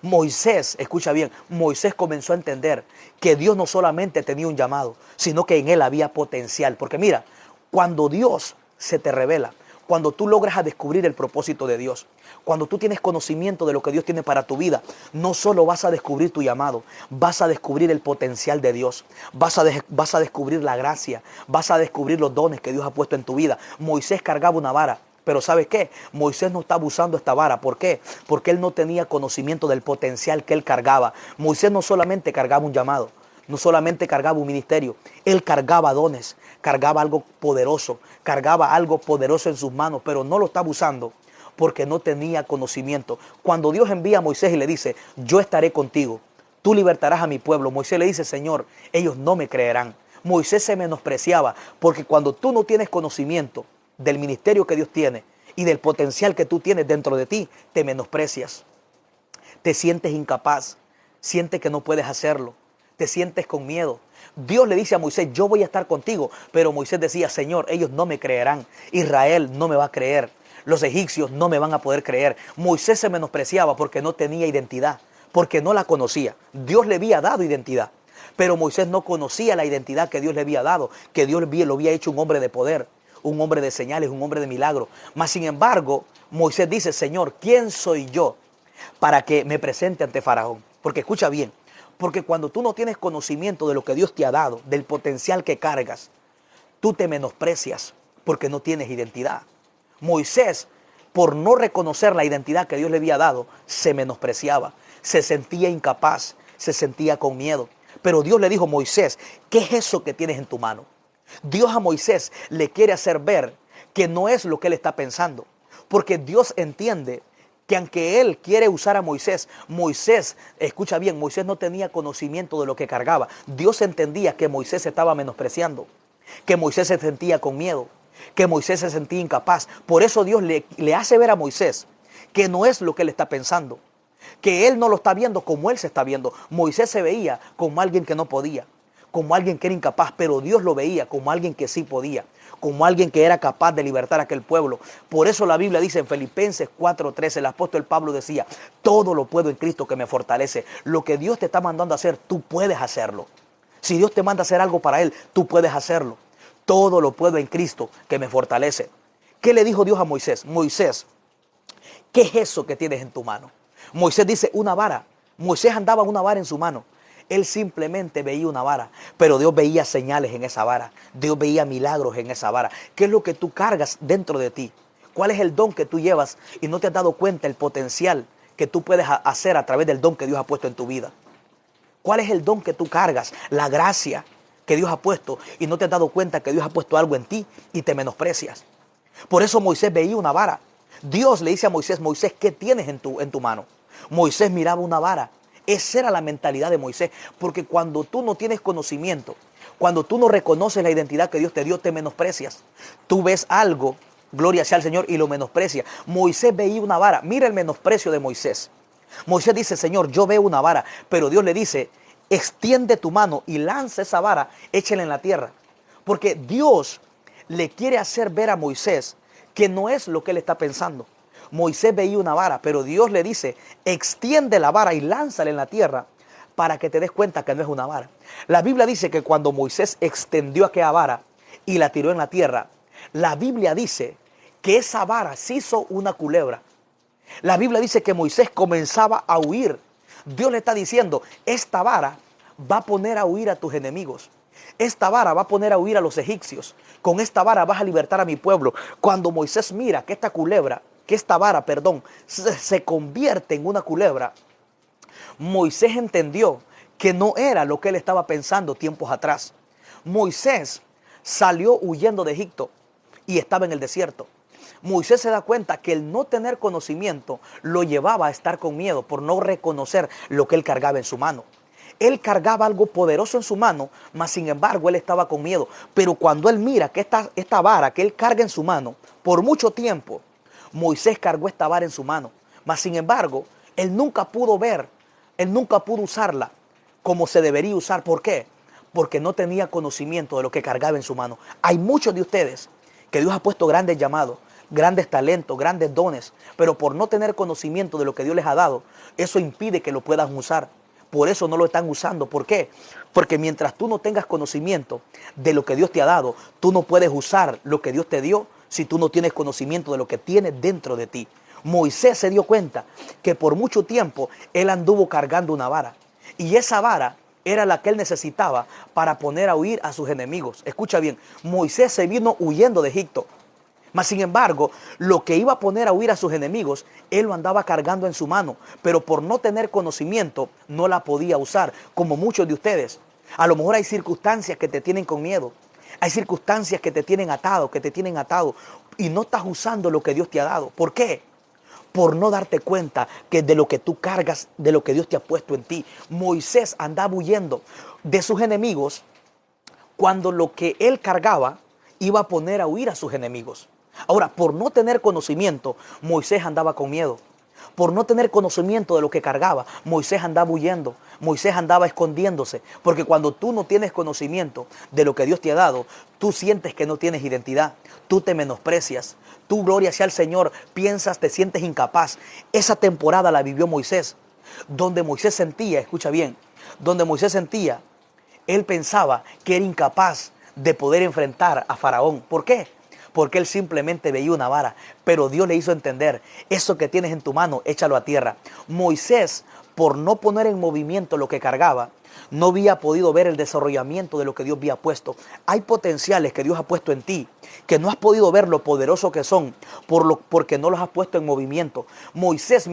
Moisés, escucha bien, Moisés comenzó a entender que Dios no solamente tenía un llamado, sino que en él había potencial. Porque mira, cuando Dios se te revela, cuando tú logras a descubrir el propósito de Dios, cuando tú tienes conocimiento de lo que Dios tiene para tu vida, no solo vas a descubrir tu llamado, vas a descubrir el potencial de Dios, vas a descubrir la gracia, vas a descubrir los dones que Dios ha puesto en tu vida. Moisés cargaba una vara, pero ¿sabes qué? Moisés no estaba usando esta vara. ¿Por qué? Porque él no tenía conocimiento del potencial que él cargaba. Moisés no solamente cargaba un llamado, no solamente cargaba un ministerio, él cargaba dones, cargaba algo poderoso en sus manos, pero no lo estaba usando porque no tenía conocimiento. Cuando Dios envía a Moisés y le dice, yo estaré contigo, tú libertarás a mi pueblo, Moisés le dice, Señor, ellos no me creerán. Moisés se menospreciaba porque cuando tú no tienes conocimiento del ministerio que Dios tiene y del potencial que tú tienes dentro de ti, te menosprecias, te sientes incapaz, sientes que no puedes hacerlo, te sientes con miedo. Dios le dice a Moisés, yo voy a estar contigo, pero Moisés decía, Señor, ellos no me creerán, Israel no me va a creer, los egipcios no me van a poder creer. Moisés se menospreciaba porque no tenía identidad, porque no la conocía. Dios le había dado identidad, pero Moisés no conocía la identidad que Dios le había dado, que Dios lo había hecho un hombre de poder, un hombre de señales, un hombre de milagros. Mas sin embargo, Moisés dice, Señor, ¿quién soy yo para que me presente ante Faraón? Porque escucha bien, porque cuando tú no tienes conocimiento de lo que Dios te ha dado, del potencial que cargas, tú te menosprecias porque no tienes identidad. Moisés, por no reconocer la identidad que Dios le había dado, se menospreciaba, se sentía incapaz, se sentía con miedo. Pero Dios le dijo, Moisés, ¿qué es eso que tienes en tu mano? Dios a Moisés le quiere hacer ver que no es lo que él está pensando, porque Dios entiende que aunque él quiere usar a Moisés, escucha bien, Moisés no tenía conocimiento de lo que cargaba. Dios entendía que Moisés se estaba menospreciando, que Moisés se sentía con miedo, que Moisés se sentía incapaz. Por eso Dios le hace ver a Moisés que no es lo que él está pensando, que él no lo está viendo como él se está viendo. Moisés se veía como alguien que no podía, como alguien que era incapaz, pero Dios lo veía como alguien que sí podía, como alguien que era capaz de libertar a aquel pueblo. Por eso la Biblia dice en Filipenses 4:13, el apóstol Pablo decía, todo lo puedo en Cristo que me fortalece. Lo que Dios te está mandando a hacer, tú puedes hacerlo. Si Dios te manda a hacer algo para Él, tú puedes hacerlo. Todo lo puedo en Cristo que me fortalece. ¿Qué le dijo Dios a Moisés? Moisés, ¿qué es eso que tienes en tu mano? Moisés dice, una vara. Moisés andaba una vara en su mano. Él simplemente veía una vara, pero Dios veía señales en esa vara. Dios veía milagros en esa vara. ¿Qué es lo que tú cargas dentro de ti? ¿Cuál es el don que tú llevas y no te has dado cuenta el potencial que tú puedes hacer a través del don que Dios ha puesto en tu vida? ¿Cuál es el don que tú cargas? La gracia que Dios ha puesto y no te has dado cuenta que Dios ha puesto algo en ti y te menosprecias. Por eso Moisés veía una vara. Dios le dice a Moisés, Moisés, ¿qué tienes en tu mano? Moisés miraba una vara. Esa era la mentalidad de Moisés, porque cuando tú no tienes conocimiento, cuando tú no reconoces la identidad que Dios te dio, te menosprecias. Tú ves algo, gloria sea al Señor, y lo menosprecia. Moisés veía una vara. Mira el menosprecio de Moisés. Moisés dice, Señor, yo veo una vara, pero Dios le dice, extiende tu mano y lanza esa vara, échela en la tierra. Porque Dios le quiere hacer ver a Moisés que no es lo que él está pensando. Moisés veía una vara, pero Dios le dice, extiende la vara y lánzala en la tierra para que te des cuenta que no es una vara. La Biblia dice que cuando Moisés extendió aquella vara y la tiró en la tierra, la Biblia dice que esa vara se hizo una culebra. La Biblia dice que Moisés comenzaba a huir. Dios le está diciendo, esta vara va a poner a huir a tus enemigos. Esta vara va a poner a huir a los egipcios. Con esta vara vas a libertar a mi pueblo. Cuando Moisés mira que esta vara, se convierte en una culebra, Moisés entendió que no era lo que él estaba pensando tiempos atrás. Moisés salió huyendo de Egipto y estaba en el desierto. Moisés se da cuenta que el no tener conocimiento lo llevaba a estar con miedo por no reconocer lo que él cargaba en su mano. Él cargaba algo poderoso en su mano, mas sin embargo él estaba con miedo. Pero cuando él mira que esta vara que él carga en su mano, por mucho tiempo, Moisés cargó esta vara en su mano, mas sin embargo él nunca pudo usarla como se debería usar. ¿Por qué? Porque no tenía conocimiento de lo que cargaba en su mano. Hay muchos de ustedes que Dios ha puesto grandes llamados, grandes talentos, grandes dones, pero por no tener conocimiento de lo que Dios les ha dado, eso impide que lo puedan usar. Por eso no lo están usando. ¿Por qué? Porque mientras tú no tengas conocimiento de lo que Dios te ha dado, tú no puedes usar lo que Dios te dio si tú no tienes conocimiento de lo que tienes dentro de ti. Moisés se dio cuenta que por mucho tiempo él anduvo cargando una vara. Y esa vara era la que él necesitaba para poner a huir a sus enemigos. Escucha bien, Moisés se vino huyendo de Egipto. Mas sin embargo, lo que iba a poner a huir a sus enemigos, él lo andaba cargando en su mano. Pero por no tener conocimiento, no la podía usar, como muchos de ustedes. A lo mejor hay circunstancias que te tienen con miedo. Hay circunstancias que te tienen atado, y no estás usando lo que Dios te ha dado. ¿Por qué? Por no darte cuenta que de lo que tú cargas, de lo que Dios te ha puesto en ti. Moisés andaba huyendo de sus enemigos cuando lo que él cargaba iba a poner a huir a sus enemigos. Ahora, por no tener conocimiento, Moisés andaba con miedo. Por no tener conocimiento de lo que cargaba, Moisés andaba huyendo, Moisés andaba escondiéndose. Porque cuando tú no tienes conocimiento de lo que Dios te ha dado, tú sientes que no tienes identidad, tú te menosprecias, tú, gloria sea al Señor, piensas, te sientes incapaz. Esa temporada la vivió Moisés, donde Moisés sentía, escucha bien, donde Moisés sentía, él pensaba que era incapaz de poder enfrentar a Faraón. ¿Por qué? Porque él simplemente veía una vara, pero Dios le hizo entender, eso que tienes en tu mano, échalo a tierra. Moisés, por no poner en movimiento lo que cargaba, no había podido ver el desarrollamiento de lo que Dios había puesto. Hay potenciales que Dios ha puesto en ti, que no has podido ver lo poderoso que son, porque no los has puesto en movimiento. Moisés,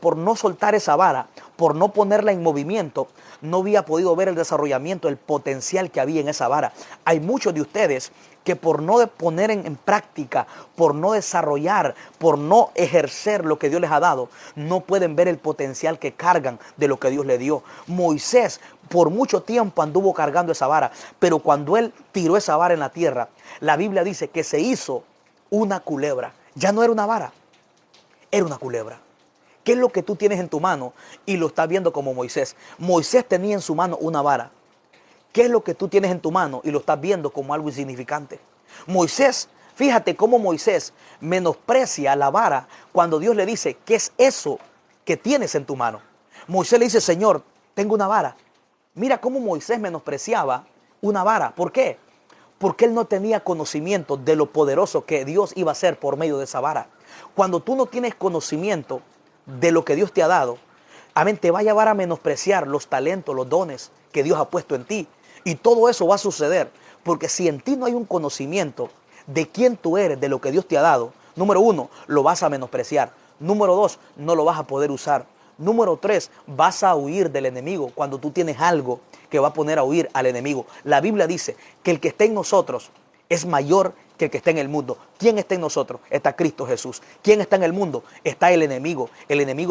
por no soltar esa vara, por no ponerla en movimiento, no había podido ver el desarrollamiento, el potencial que había en esa vara. Hay muchos de ustedes que por no poner en práctica, por no desarrollar, por no ejercer lo que Dios les ha dado, no pueden ver el potencial que cargan de lo que Dios le dio. Moisés por mucho tiempo anduvo cargando esa vara, pero cuando él tiró esa vara en la tierra, la Biblia dice que se hizo una culebra. Ya no era una vara, era una culebra. ¿Qué es lo que tú tienes en tu mano y lo estás viendo como Moisés? Moisés tenía en su mano una vara. ¿Qué es lo que tú tienes en tu mano y lo estás viendo como algo insignificante? Moisés, fíjate cómo Moisés menosprecia la vara cuando Dios le dice, ¿qué es eso que tienes en tu mano? Moisés le dice, Señor, tengo una vara. Mira cómo Moisés menospreciaba una vara. ¿Por qué? Porque él no tenía conocimiento de lo poderoso que Dios iba a hacer por medio de esa vara. Cuando tú no tienes conocimiento de lo que Dios te ha dado, amén, te va a llevar a menospreciar los talentos, los dones que Dios ha puesto en ti. Y todo eso va a suceder porque si en ti no hay un conocimiento de quién tú eres, de lo que Dios te ha dado, número 1, lo vas a menospreciar. Número 2, no lo vas a poder usar. Número 3, vas a huir del enemigo cuando tú tienes algo que va a poner a huir al enemigo. La Biblia dice que el que está en nosotros es mayor que el que está en el mundo. ¿Quién está en nosotros? Está Cristo Jesús. ¿Quién está en el mundo? Está el enemigo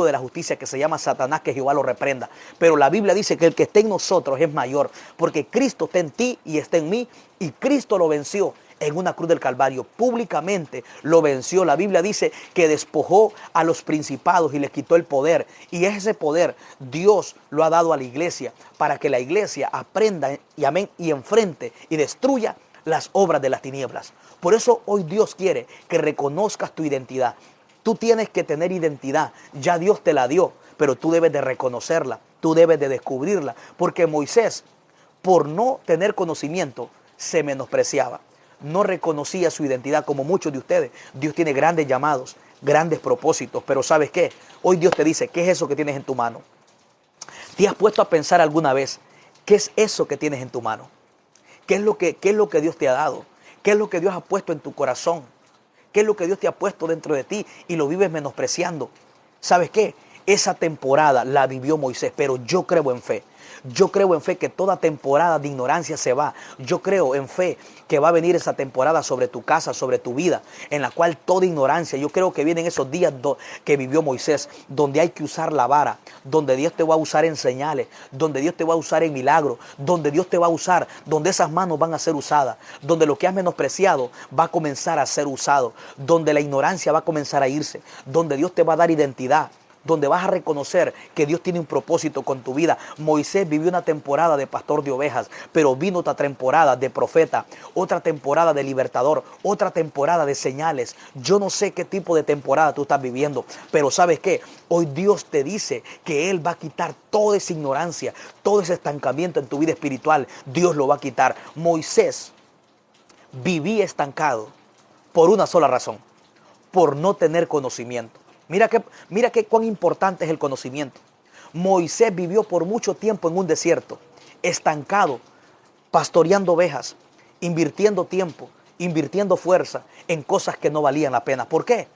de la justicia que se llama Satanás, que Jehová lo reprenda. Pero la Biblia dice que el que está en nosotros es mayor, porque Cristo está en ti y está en mí, y Cristo lo venció en una cruz del Calvario. Públicamente lo venció. La Biblia dice que despojó a los principados y les quitó el poder. Y ese poder Dios lo ha dado a la iglesia para que la iglesia aprenda y, amén, y enfrente y destruya las obras de las tinieblas. Por eso hoy Dios quiere que reconozcas tu identidad. Tú tienes que tener identidad. Ya Dios te la dio, pero tú debes de reconocerla. Tú debes de descubrirla. Porque Moisés, por no tener conocimiento, se menospreciaba. No reconocía su identidad como muchos de ustedes. Dios tiene grandes llamados, grandes propósitos. Pero ¿sabes qué? Hoy Dios te dice, ¿qué es eso que tienes en tu mano? ¿Te has puesto a pensar alguna vez qué es eso que tienes en tu mano? ¿Qué es lo que Dios te ha dado? ¿Qué es lo que Dios ha puesto en tu corazón? ¿Qué es lo que Dios te ha puesto dentro de ti y lo vives menospreciando? ¿Sabes qué? Esa temporada la vivió Moisés, pero yo creo en fe. Yo creo en fe que toda temporada de ignorancia se va. Yo creo en fe que va a venir esa temporada sobre tu casa, sobre tu vida, en la cual toda ignorancia, yo creo que vienen esos días que vivió Moisés, donde hay que usar la vara, donde Dios te va a usar en señales, donde Dios te va a usar en milagros, donde Dios te va a usar, donde esas manos van a ser usadas, donde lo que has menospreciado va a comenzar a ser usado, donde la ignorancia va a comenzar a irse, donde Dios te va a dar identidad, donde vas a reconocer que Dios tiene un propósito con tu vida. Moisés vivió una temporada de pastor de ovejas, pero vino otra temporada de profeta, otra temporada de libertador, otra temporada de señales. Yo no sé qué tipo de temporada tú estás viviendo, pero ¿sabes qué? Hoy Dios te dice que Él va a quitar toda esa ignorancia, todo ese estancamiento en tu vida espiritual. Dios lo va a quitar. Moisés vivía estancado por una sola razón: por no tener conocimiento. Mira que cuán importante es el conocimiento. Moisés vivió por mucho tiempo en un desierto, estancado, pastoreando ovejas, invirtiendo tiempo, invirtiendo fuerza en cosas que no valían la pena. ¿Por qué?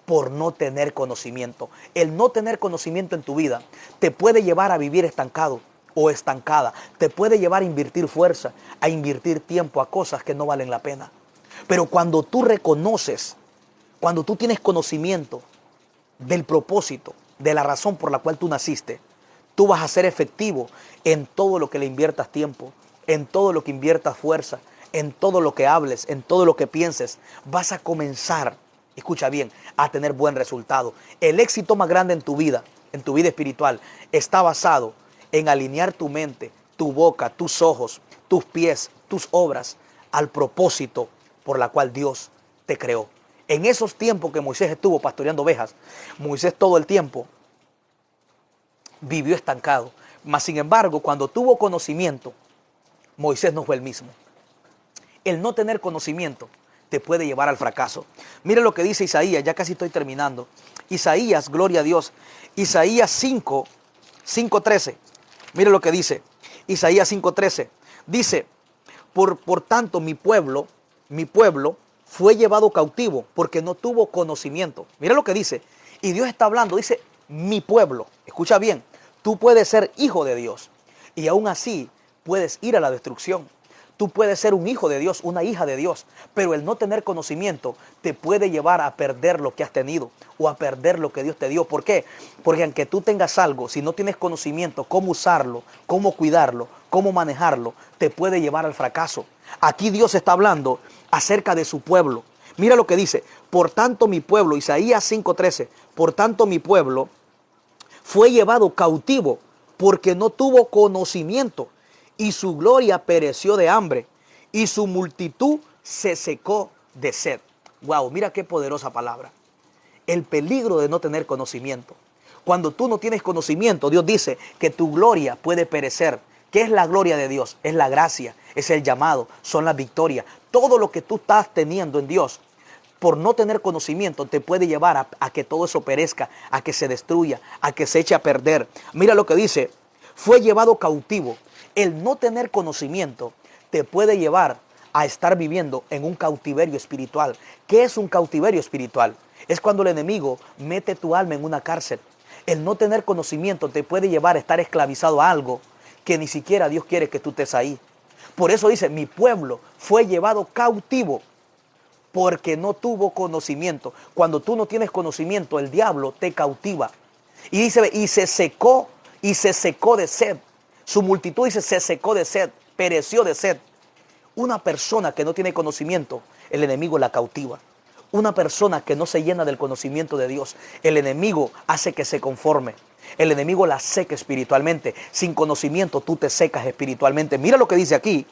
Por no tener conocimiento. El no tener conocimiento en tu vida te puede llevar a vivir estancado o estancada. Te puede llevar a invertir fuerza, a invertir tiempo a cosas que no valen la pena. Pero cuando tú reconoces, cuando tú tienes conocimiento del propósito, de la razón por la cual tú naciste, tú vas a ser efectivo en todo lo que le inviertas tiempo, en todo lo que inviertas fuerza, en todo lo que hables, en todo lo que pienses. Vas a comenzar, escucha bien, a tener buen resultado. El éxito más grande en tu vida espiritual, está basado en alinear tu mente, tu boca, tus ojos, tus pies, tus obras al propósito por la cual Dios te creó. En esos tiempos que Moisés estuvo pastoreando ovejas, Moisés todo el tiempo vivió estancado. Mas sin embargo, cuando tuvo conocimiento, Moisés no fue el mismo. El no tener conocimiento te puede llevar al fracaso. Mire lo que dice Isaías, ya casi estoy terminando. Isaías, gloria a Dios. Isaías 5:13. Mire lo que dice. Isaías 5:13. Dice, por tanto mi pueblo fue llevado cautivo porque no tuvo conocimiento. Mira lo que dice. Y Dios está hablando, dice, mi pueblo. Escucha bien, tú puedes ser hijo de Dios y aún así puedes ir a la destrucción. Tú puedes ser un hijo de Dios, una hija de Dios, pero el no tener conocimiento te puede llevar a perder lo que has tenido o a perder lo que Dios te dio. ¿Por qué? Porque aunque tú tengas algo, si no tienes conocimiento, cómo usarlo, cómo cuidarlo, cómo manejarlo, te puede llevar al fracaso. Aquí Dios está hablando acerca de su pueblo. Mira lo que dice, por tanto mi pueblo, Isaías 5:13, por tanto mi pueblo fue llevado cautivo porque no tuvo conocimiento y su gloria pereció de hambre y su multitud se secó de sed. Wow, mira qué poderosa palabra. El peligro de no tener conocimiento. Cuando tú no tienes conocimiento, Dios dice que tu gloria puede perecer. ¿Qué es la gloria de Dios? Es la gracia, es el llamado, son las victorias. Todo lo que tú estás teniendo en Dios, por no tener conocimiento, te puede llevar a que todo eso perezca, a que se destruya, a que se eche a perder. Mira lo que dice, fue llevado cautivo. El no tener conocimiento te puede llevar a estar viviendo en un cautiverio espiritual. ¿Qué es un cautiverio espiritual? Es cuando el enemigo mete tu alma en una cárcel. El no tener conocimiento te puede llevar a estar esclavizado a algo que ni siquiera Dios quiere que tú estés ahí. Por eso dice, mi pueblo fue llevado cautivo porque no tuvo conocimiento. Cuando tú no tienes conocimiento, el diablo te cautiva. Y dice, y se secó de sed. Su multitud, dice, se secó de sed, pereció de sed. Una persona que no tiene conocimiento, el enemigo la cautiva. Una persona que no se llena del conocimiento de Dios, el enemigo hace que se conforme. El enemigo la seca espiritualmente. Sin conocimiento tú te secas espiritualmente. Mira lo que dice aquí.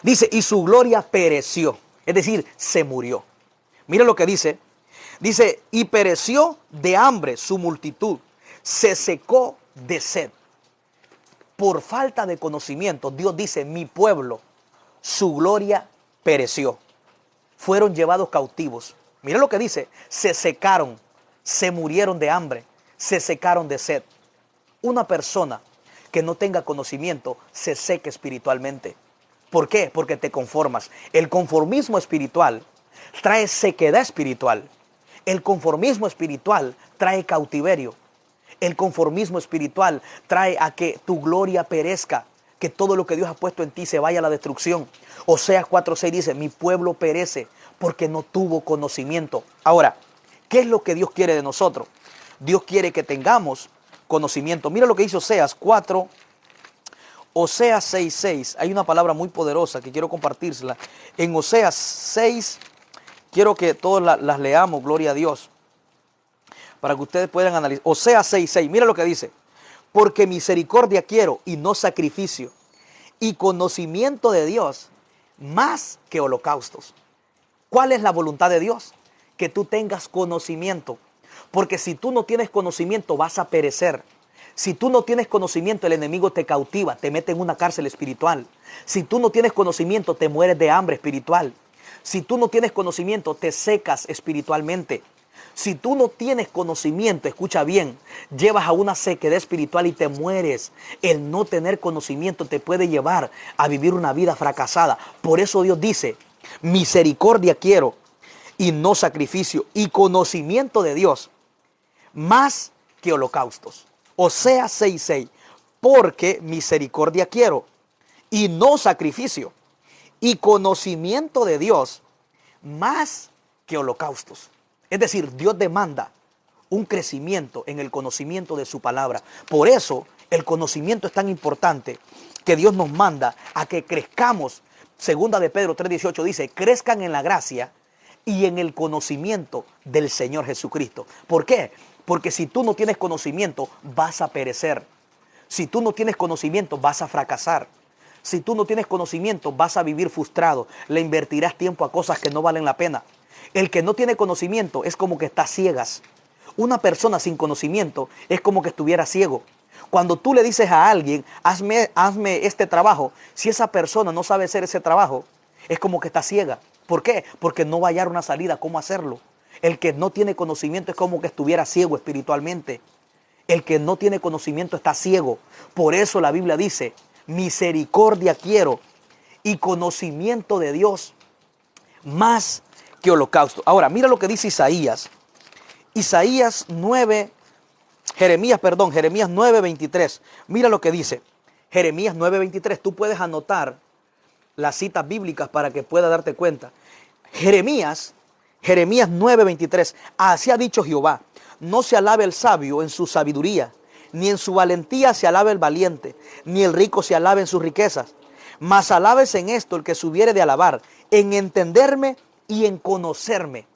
Dice, y su gloria pereció. Es decir, se murió. Mira lo que dice. Dice, y pereció de hambre su multitud. Se secó de sed. Por falta de conocimiento, Dios dice, mi pueblo, su gloria pereció. Fueron llevados cautivos. Mira lo que dice, se secaron, se murieron de hambre, se secaron de sed. Una persona que no tenga conocimiento se seca espiritualmente. ¿Por qué? Porque te conformas. El conformismo espiritual trae sequedad espiritual. El conformismo espiritual trae cautiverio. El conformismo espiritual trae a que tu gloria perezca, que todo lo que Dios ha puesto en ti se vaya a la destrucción. Oseas 4:6 dice, mi pueblo perece porque no tuvo conocimiento. Ahora, ¿qué es lo que Dios quiere de nosotros? Dios quiere que tengamos conocimiento. Mira lo que dice Oseas 4, Oseas 6:6. Hay una palabra muy poderosa que quiero compartírsela. En Oseas 6, quiero que todos las leamos, gloria a Dios, para que ustedes puedan analizar. Oseas 6:6, mira lo que dice. Porque misericordia quiero y no sacrificio, y conocimiento de Dios más que holocaustos. ¿Cuál es la voluntad de Dios? Que tú tengas conocimiento. Porque si tú no tienes conocimiento vas a perecer. Si tú no tienes conocimiento, el enemigo te cautiva, te mete en una cárcel espiritual. Si tú no tienes conocimiento, te mueres de hambre espiritual. Si tú no tienes conocimiento, te secas espiritualmente. Si tú no tienes conocimiento, escucha bien, llevas a una sequedad espiritual y te mueres. El no tener conocimiento te puede llevar a vivir una vida fracasada. Por eso Dios dice, misericordia quiero y no sacrificio, y conocimiento de Dios más que holocaustos. Oseas 6:6, porque misericordia quiero y no sacrificio, y conocimiento de Dios más que holocaustos. Es decir, Dios demanda un crecimiento en el conocimiento de su palabra. Por eso el conocimiento es tan importante que Dios nos manda a que crezcamos. Segunda de Pedro 3:18 dice, crezcan en la gracia y en el conocimiento del Señor Jesucristo. ¿Por qué? Porque si tú no tienes conocimiento, vas a perecer. Si tú no tienes conocimiento, vas a fracasar. Si tú no tienes conocimiento, vas a vivir frustrado. Le invertirás tiempo a cosas que no valen la pena. El que no tiene conocimiento es como que está a ciegas. Una persona sin conocimiento es como que estuviera ciego. Cuando tú le dices a alguien, hazme este trabajo, si esa persona no sabe hacer ese trabajo, es como que está ciega. ¿Por qué? Porque no va a hallar una salida, cómo hacerlo. El que no tiene conocimiento es como que estuviera ciego espiritualmente. El que no tiene conocimiento está ciego. Por eso la Biblia dice, misericordia quiero y conocimiento de Dios más que holocausto. Ahora, mira lo que dice Isaías. Jeremías 9:23. Mira lo que dice. Jeremías 9:23. Tú puedes anotar las citas bíblicas para que puedas darte cuenta. Jeremías 9:23. Así ha dicho Jehová, no se alabe el sabio en su sabiduría, ni en su valentía se alabe el valiente, ni el rico se alabe en sus riquezas. Mas alábese en esto el que se hubiere de alabar, en entenderme y en conocerme,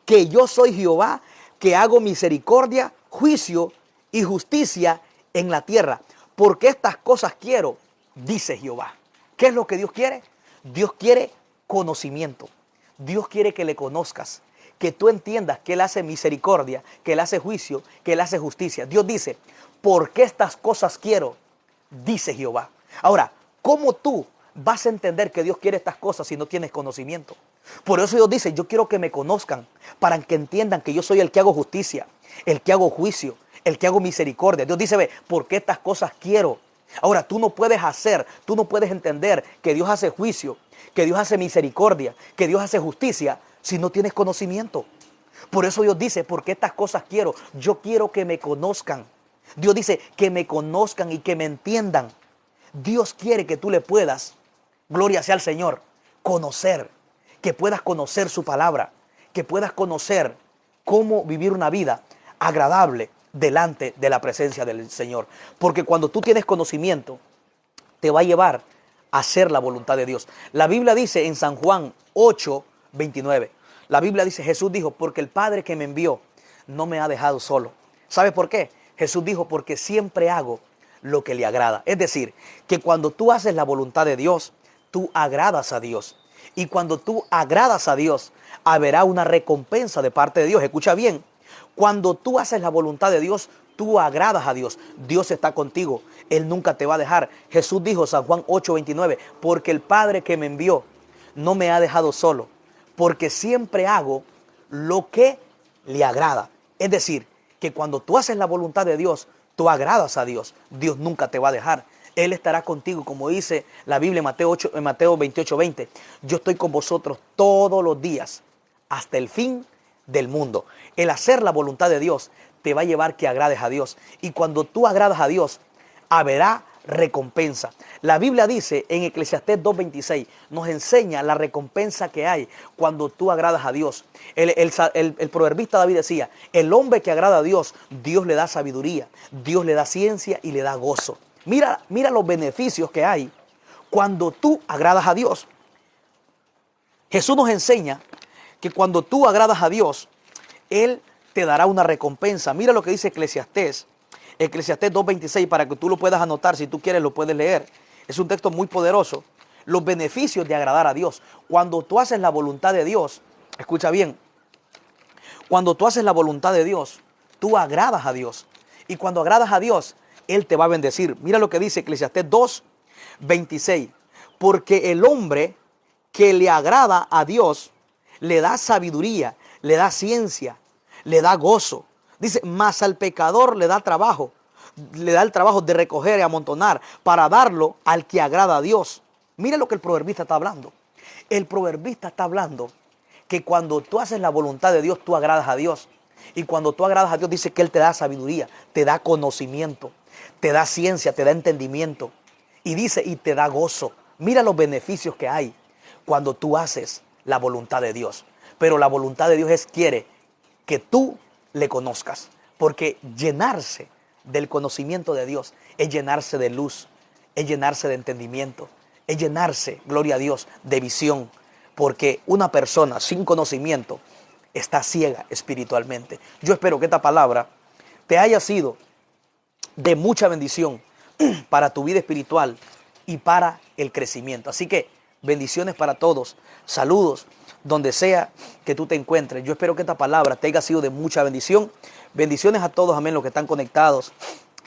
que yo soy Jehová, que hago misericordia, juicio y justicia en la tierra. Porque estas cosas quiero, dice Jehová. ¿Qué es lo que Dios quiere? Dios quiere conocimiento. Dios quiere que le conozcas, que tú entiendas que Él hace misericordia, que Él hace juicio, que Él hace justicia. Dios dice, ¿por qué estas cosas quiero? Dice Jehová. Ahora, ¿cómo tú vas a entender que Dios quiere estas cosas si no tienes conocimiento? Por eso Dios dice, yo quiero que me conozcan, para que entiendan que yo soy el que hago justicia, el que hago juicio, el que hago misericordia. Dios dice, ve, ¿por qué estas cosas quiero? Ahora, tú no puedes entender que Dios hace juicio, que Dios hace misericordia, que Dios hace justicia, si no tienes conocimiento. Por eso Dios dice, porque estas cosas quiero, yo quiero que me conozcan. Dios dice, que me conozcan y que me entiendan. Dios quiere que tú le puedas, gloria sea al Señor, conocer, que puedas conocer su palabra, que puedas conocer cómo vivir una vida agradable delante de la presencia del Señor. Porque cuando tú tienes conocimiento, te va a llevar a hacer la voluntad de Dios. La Biblia dice en San Juan 8:29, la Biblia dice, Jesús dijo, porque el Padre que me envió no me ha dejado solo. ¿Sabe por qué? Jesús dijo, porque siempre hago lo que le agrada. Es decir, que cuando tú haces la voluntad de Dios, tú agradas a Dios. Y cuando tú agradas a Dios, habrá una recompensa de parte de Dios. Escucha bien, cuando tú haces la voluntad de Dios, tú agradas a Dios. Dios está contigo. Él nunca te va a dejar. Jesús dijo, San Juan 8:29, porque el Padre que me envió no me ha dejado solo, porque siempre hago lo que le agrada. Es decir, que cuando tú haces la voluntad de Dios, tú agradas a Dios, Dios nunca te va a dejar. Él estará contigo, como dice la Biblia en Mateo 28:20. Yo estoy con vosotros todos los días hasta el fin del mundo. El hacer la voluntad de Dios te va a llevar que agrades a Dios. Y cuando tú agradas a Dios, habrá recompensa. La Biblia dice en Eclesiastés 2:26, nos enseña la recompensa que hay cuando tú agradas a Dios. El proverbista David decía, el hombre que agrada a Dios, Dios le da sabiduría, Dios le da ciencia y le da gozo. Mira los beneficios que hay cuando tú agradas a Dios. Jesús nos enseña que cuando tú agradas a Dios, Él te dará una recompensa. Mira lo que dice Eclesiastés 2:26, para que tú lo puedas anotar, si tú quieres lo puedes leer. Es un texto muy poderoso. Los beneficios de agradar a Dios. Cuando tú haces la voluntad de Dios, escucha bien, cuando tú haces la voluntad de Dios, tú agradas a Dios. Y cuando agradas a Dios, Él te va a bendecir. Mira lo que dice Eclesiastés 2:26. Porque el hombre que le agrada a Dios, le da sabiduría, le da ciencia, le da gozo. Dice, mas al pecador le da el trabajo de recoger y amontonar para darlo al que agrada a Dios. Mira lo que el proverbista está hablando. El proverbista está hablando que cuando tú haces la voluntad de Dios, tú agradas a Dios. Y cuando tú agradas a Dios, dice que Él te da sabiduría, te da conocimiento, te da ciencia, te da entendimiento. Y dice, y te da gozo. Mira los beneficios que hay cuando tú haces la voluntad de Dios. Pero la voluntad de Dios quiere que tú le conozcas. Porque llenarse del conocimiento de Dios es llenarse de luz, es llenarse de entendimiento, es llenarse, gloria a Dios, de visión. Porque una persona sin conocimiento está ciega espiritualmente. Yo espero que esta palabra te haya sido de mucha bendición para tu vida espiritual y para el crecimiento. Así que bendiciones para todos. Saludos donde sea que tú te encuentres. Yo espero que esta palabra te haya sido de mucha bendición. Bendiciones a todos, amén, los que están conectados.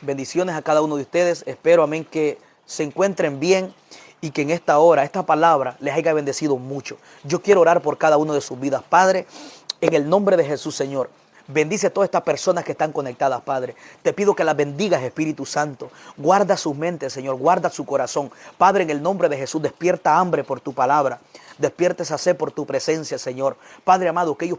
Bendiciones a cada uno de ustedes. Espero, amén, que se encuentren bien y que en esta hora, esta palabra les haya bendecido mucho. Yo quiero orar por cada uno de sus vidas. Padre, en el nombre de Jesús, Señor, bendice a todas estas personas que están conectadas, Padre. Te pido que las bendigas, Espíritu Santo. Guarda sus mentes, Señor. Guarda su corazón. Padre, en el nombre de Jesús, despierta hambre por tu palabra. Despierta esa sed por tu presencia, Señor. Padre amado, que ellos